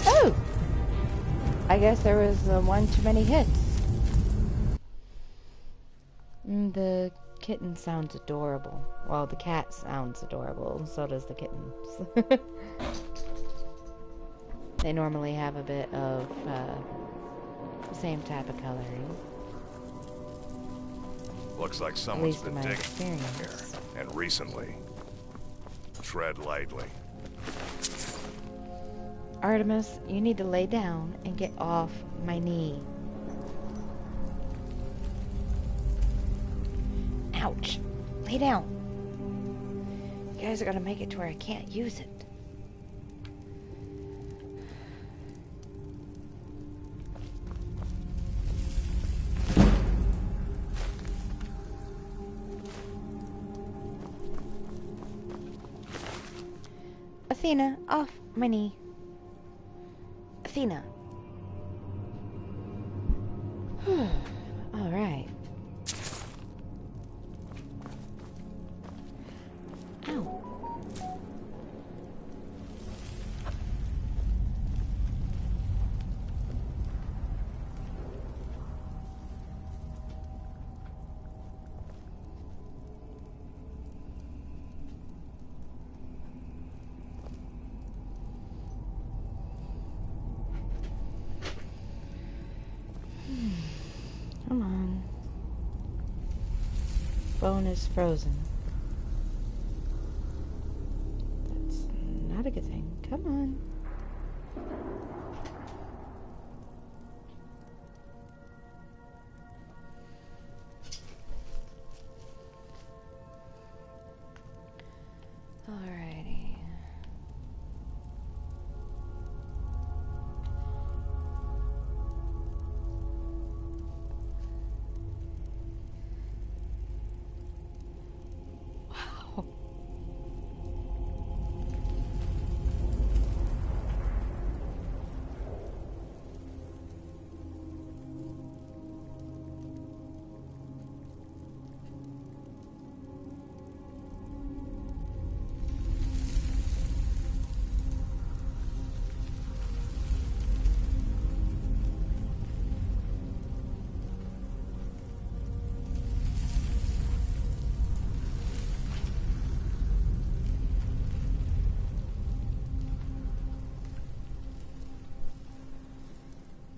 Oh! I guess there was one too many hits. The kitten sounds adorable. Well, the cat sounds adorable, and so does the kittens. They normally have a bit of the same type of coloring. Looks like At someone's least in been my digging experience. here, and recently. Tread lightly. Artemis, you need to lay down and get off my knee. Ouch. Lay down. You guys are gonna make it to where I can't use it. Athena, off my knee. Athena. Alright. phone is frozen. That's not a good thing. Come on. Alrighty. Wow.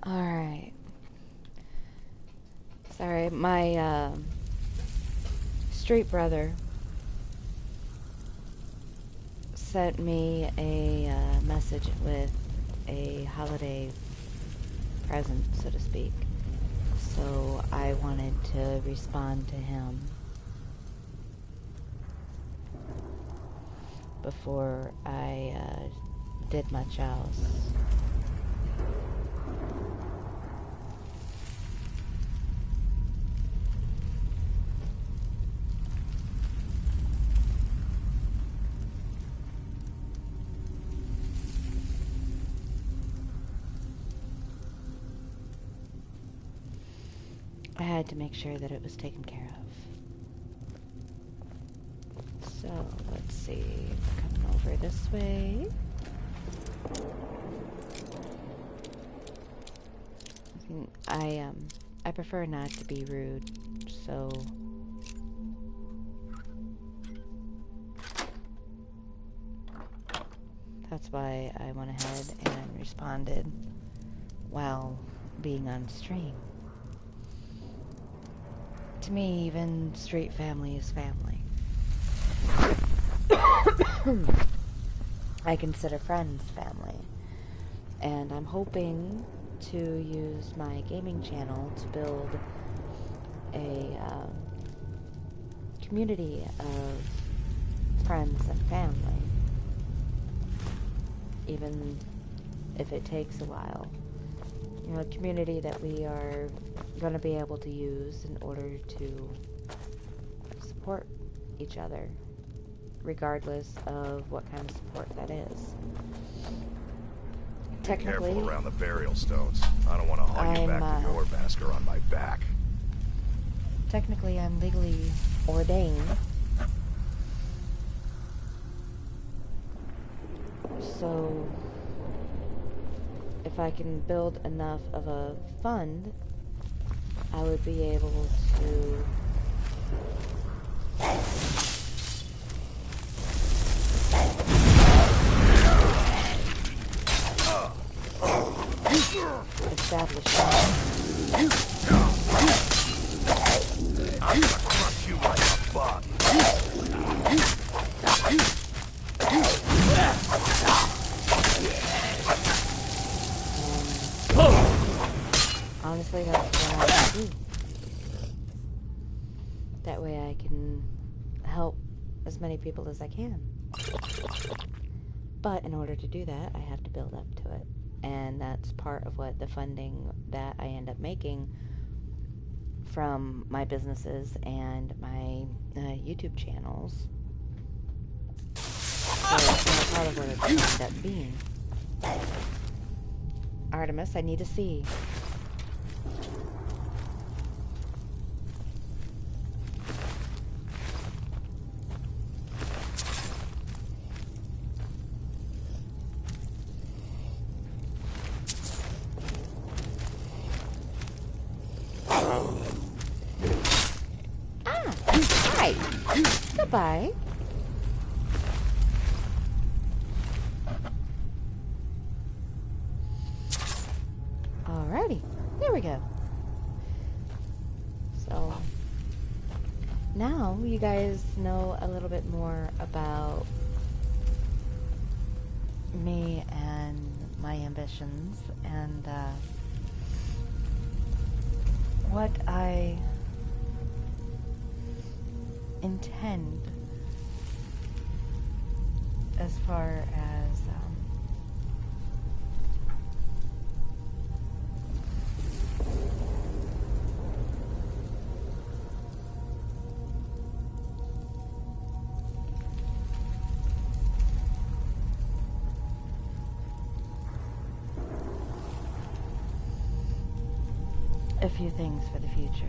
Alright. Sorry, my street brother sent me a message with a holiday present, so to speak. So I wanted to respond to him before I did much else. I had to make sure that it was taken care of. So, let's see. Coming over this way. I prefer not to be rude, so that's why I went ahead and responded while being on stream. To me, even straight family is family. I consider friends family. And I'm hoping to use my gaming channel to build a community of friends and family. Even if it takes a while. You know, a community that we are going to be able to use in order to support each other, regardless of what kind of support that is. Be Technically, careful around the burial stones. I don't want to haul you back to your masker on my back. Technically, I'm legally ordained. So if I can build enough of a fund, I would be able to establish I'm gonna crush you like a bug. honestly, that's what I do. That way I can help as many people as I can. But in order to do that, I have to build up to it. And that's part of what the funding that I end up making from my businesses and my YouTube channels. So that's part of what it's going to end up being. Artemis, I need to see. Goodbye. Alrighty, there we go. So now you guys know a little bit more about me and my ambitions and what I intend as far as a few things for the future.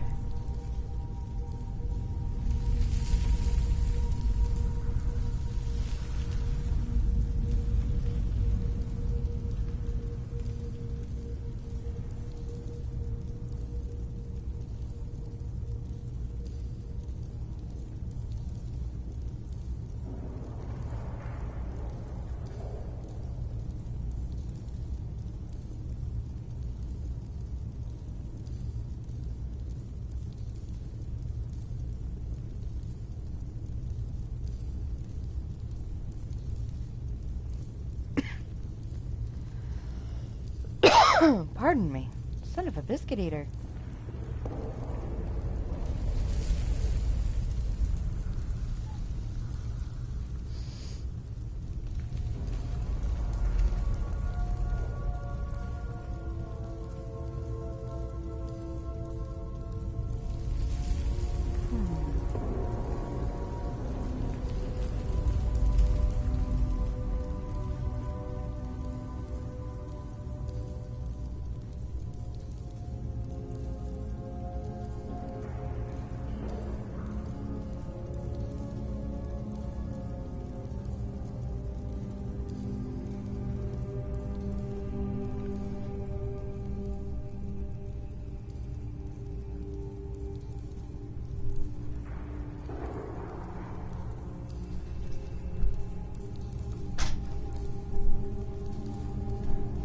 Pardon me, son of a biscuit eater.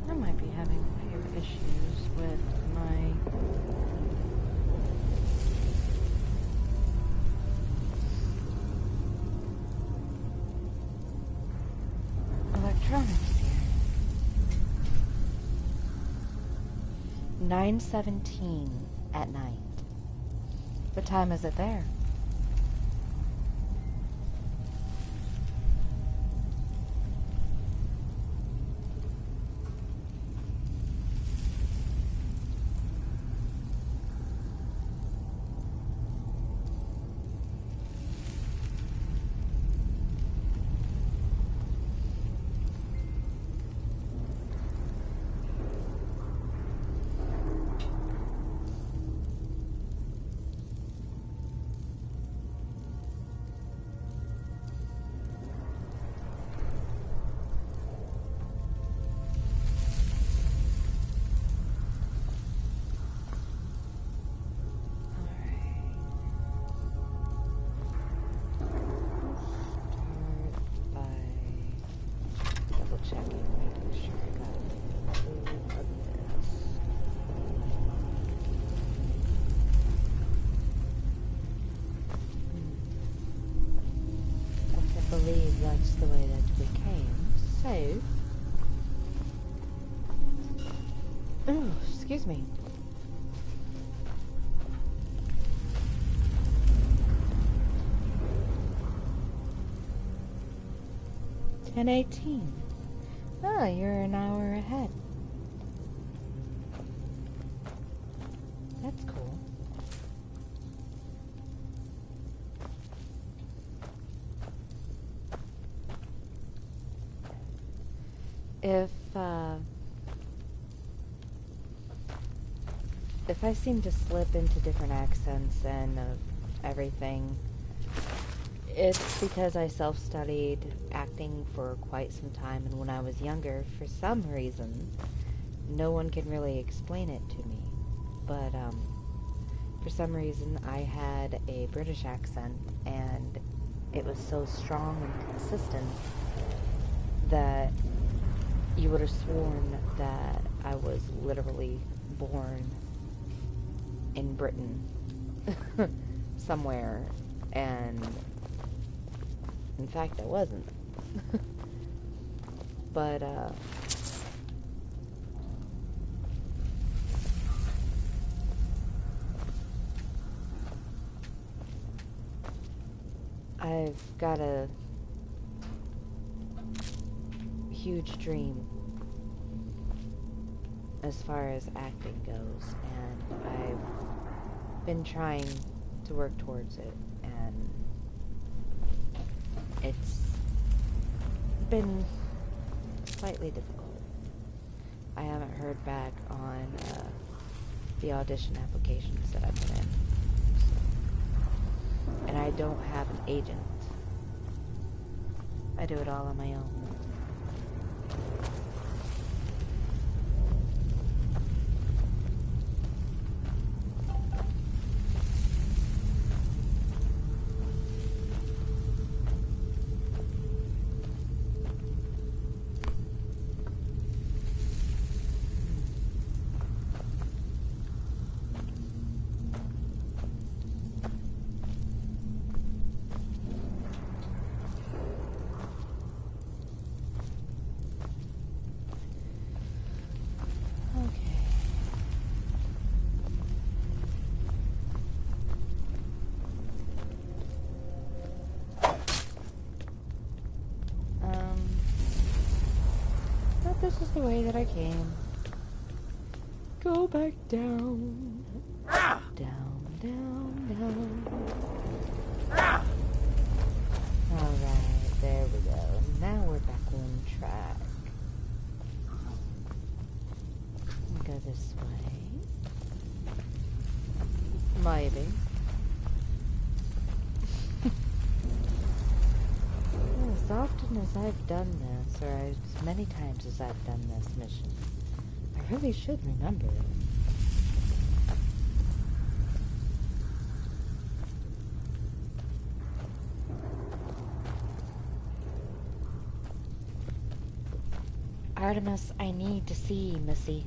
I might be having a few issues with my electronics here. 9:17 at night. What time is it there? I believe that's the way that we came. So, oh, excuse me. $10:18. Oh, you're an hour ahead. That's cool. If I seem to slip into different accents and everything, it's because I self-studied acting for quite some time, and when I was younger, for some reason, no one can really explain it to me, but for some reason I had a British accent, and it was so strong and consistent that you would have sworn that I was literally born in Britain somewhere And in fact, I wasn't. But, I've got a huge dream as far as acting goes, and I've been trying to work towards it, and it's been slightly difficult. I haven't heard back on the audition applications that I put in. And I don't have an agent. I do it all on my own. This is the way that I came. Go back down. Down, down, down. Alright, there we go. Now we're back on track. Go this way. Maybe. As often as I've done this, or as many times as I've done this mission, I really should remember it. Artemis, I need to see Missy.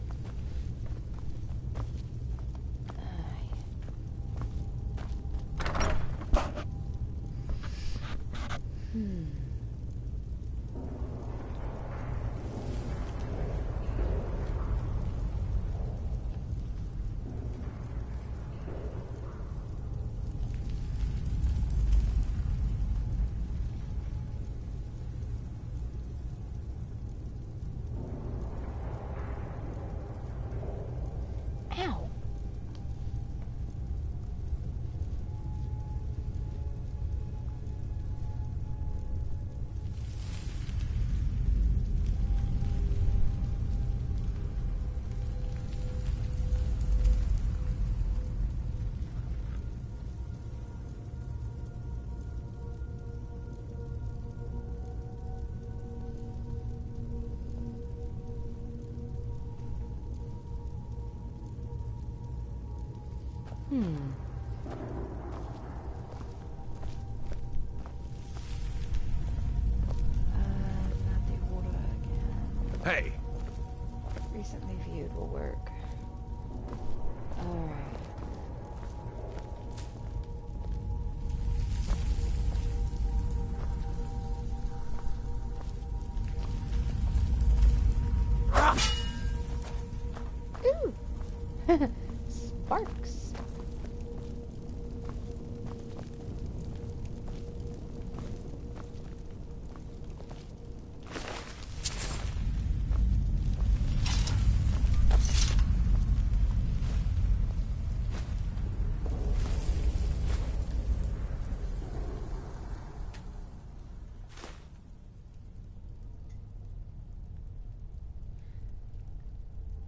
Not the order again. Hey! Recently viewed will work. Alright. Ooh! Sparks.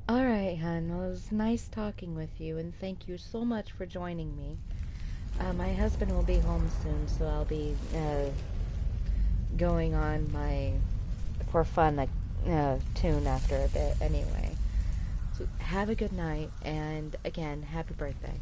Alright, hun. Well, it was nice talking with you, and thank you so much for joining me. My husband will be home soon, so I'll be going on my for fun tune after a bit anyway. So have a good night, and again, happy birthday.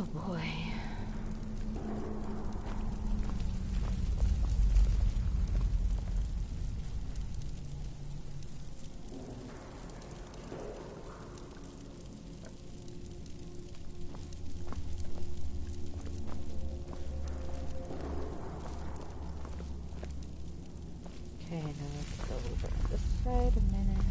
Oh boy. Okay, now let's go over to this side a minute.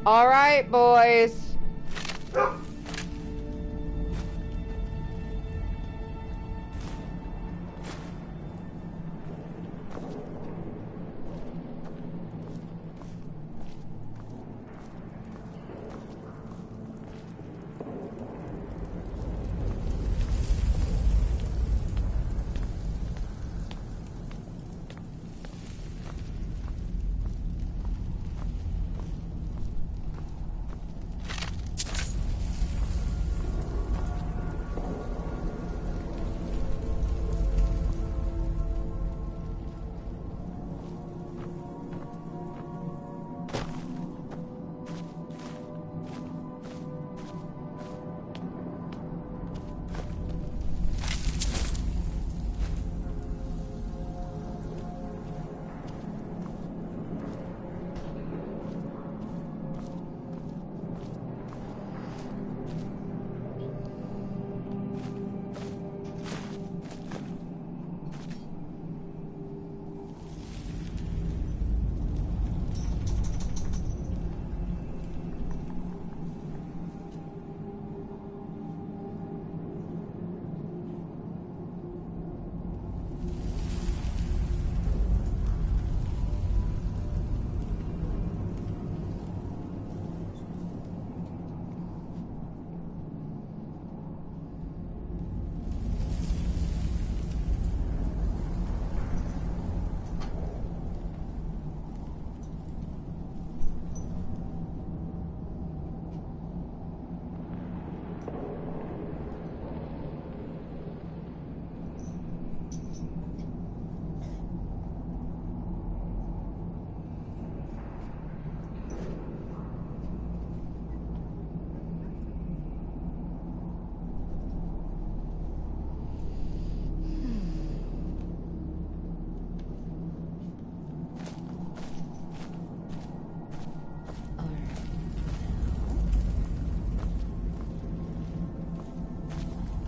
All right, boys.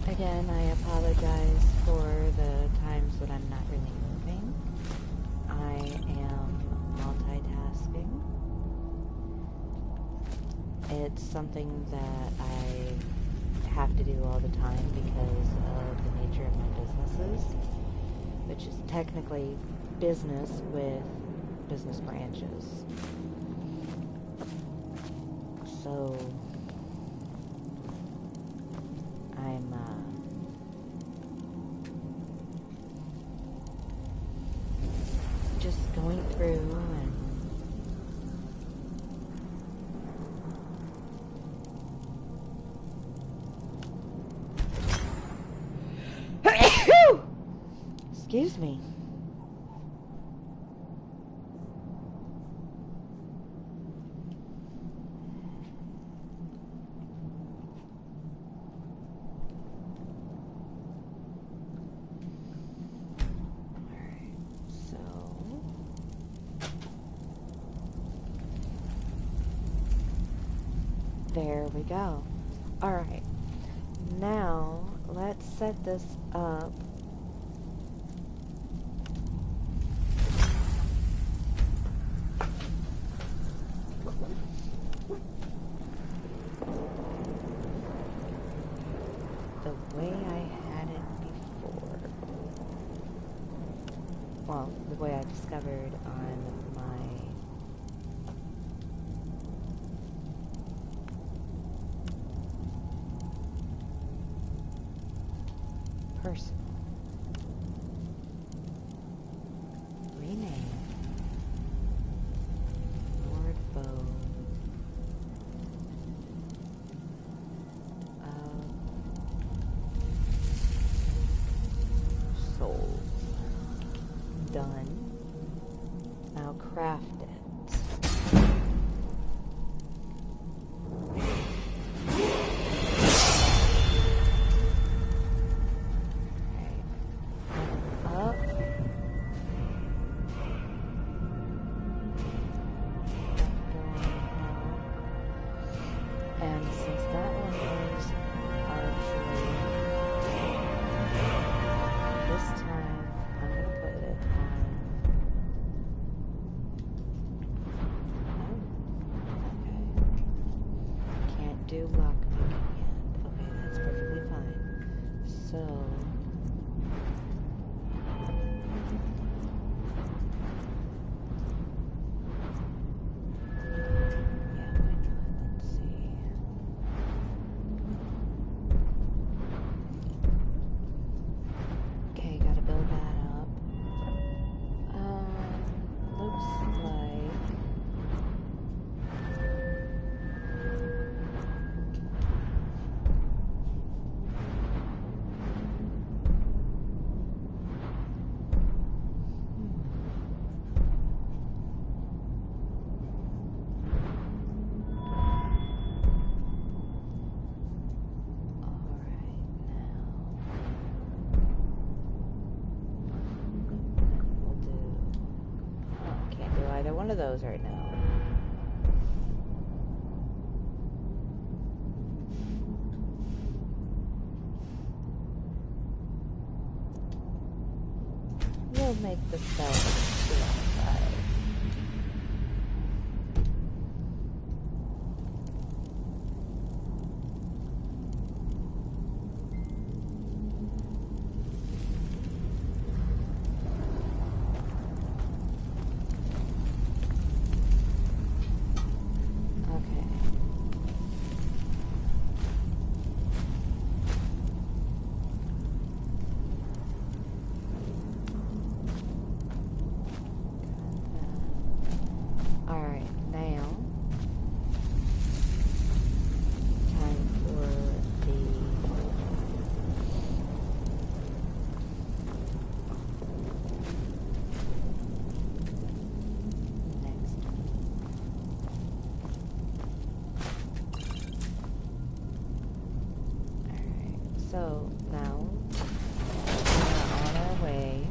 Again, I apologize for the times that I'm not really moving. I am multitasking. It's something that I have to do all the time because of the nature of my businesses, which is technically business with business branches. So I'm just going through and excuse me. There we go. Alright. Now, let's set this up. The way I had it before. Well, the way I discovered on my personal. Rename. Lord Bow. craft it. Up. And since that one is archery, this time I'm going to put it on. Okay. Can't do lockpicking yet. Okay, that's perfectly fine. So. Okay, gotta build that up. Looks like either one of those right now. We'll make the spell outside. So now we're on our way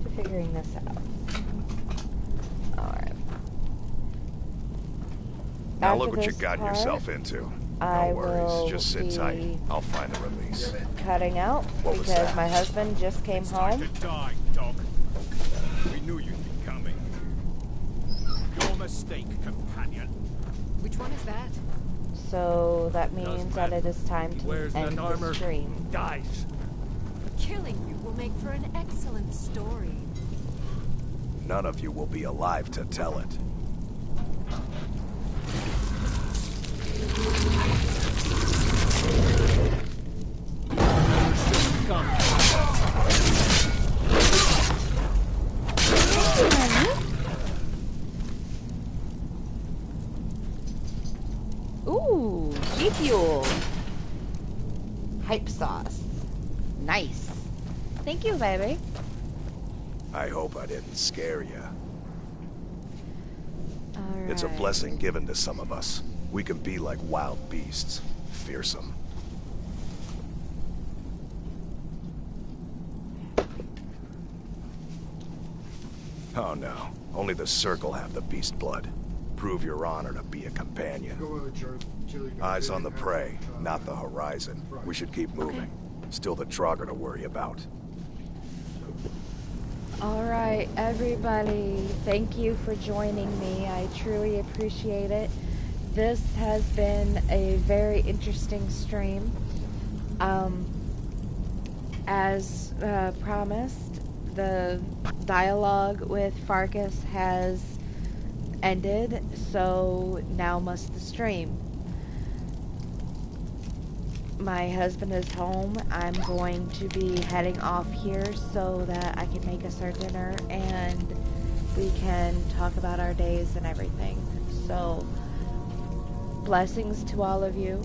to figuring this out. Alright. Now look what you got yourself into. No worries, just sit tight. I'll find the release. Cutting out What was because that? my husband just came home. Die, dog. We knew you'd be coming. Your mistake, companion. Which one is that? So that means that it is time to end the stream. Dies. Killing you will make for an excellent story. None of you will be alive to tell it. Ooh, G Fuel. Hype sauce. Nice. Thank you, baby. I hope I didn't scare you. All It's a right. blessing given to some of us. We can be like wild beasts, fearsome. Oh no, only the Circle have the beast blood. Prove your honor to be a companion. Eyes on the prey, not the horizon. We should keep moving. Still the Trogger to worry about. All right, everybody. Thank you for joining me. I truly appreciate it. This has been a very interesting stream. As promised, the dialogue with Farkas has ended, so now must the stream. My husband is home. I'm going to be heading off here so that I can make us our dinner and we can talk about our days and everything. So, blessings to all of you.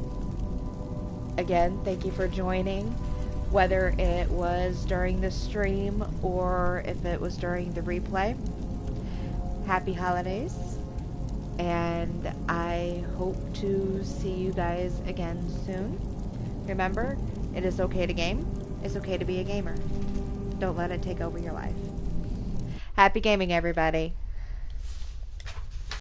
Again, thank you for joining. whether it was during the stream or if it was during the replay. Happy holidays, and I hope to see you guys again soon. Remember, it is okay to game. It's okay to be a gamer. Don't let it take over your life. Happy gaming, everybody.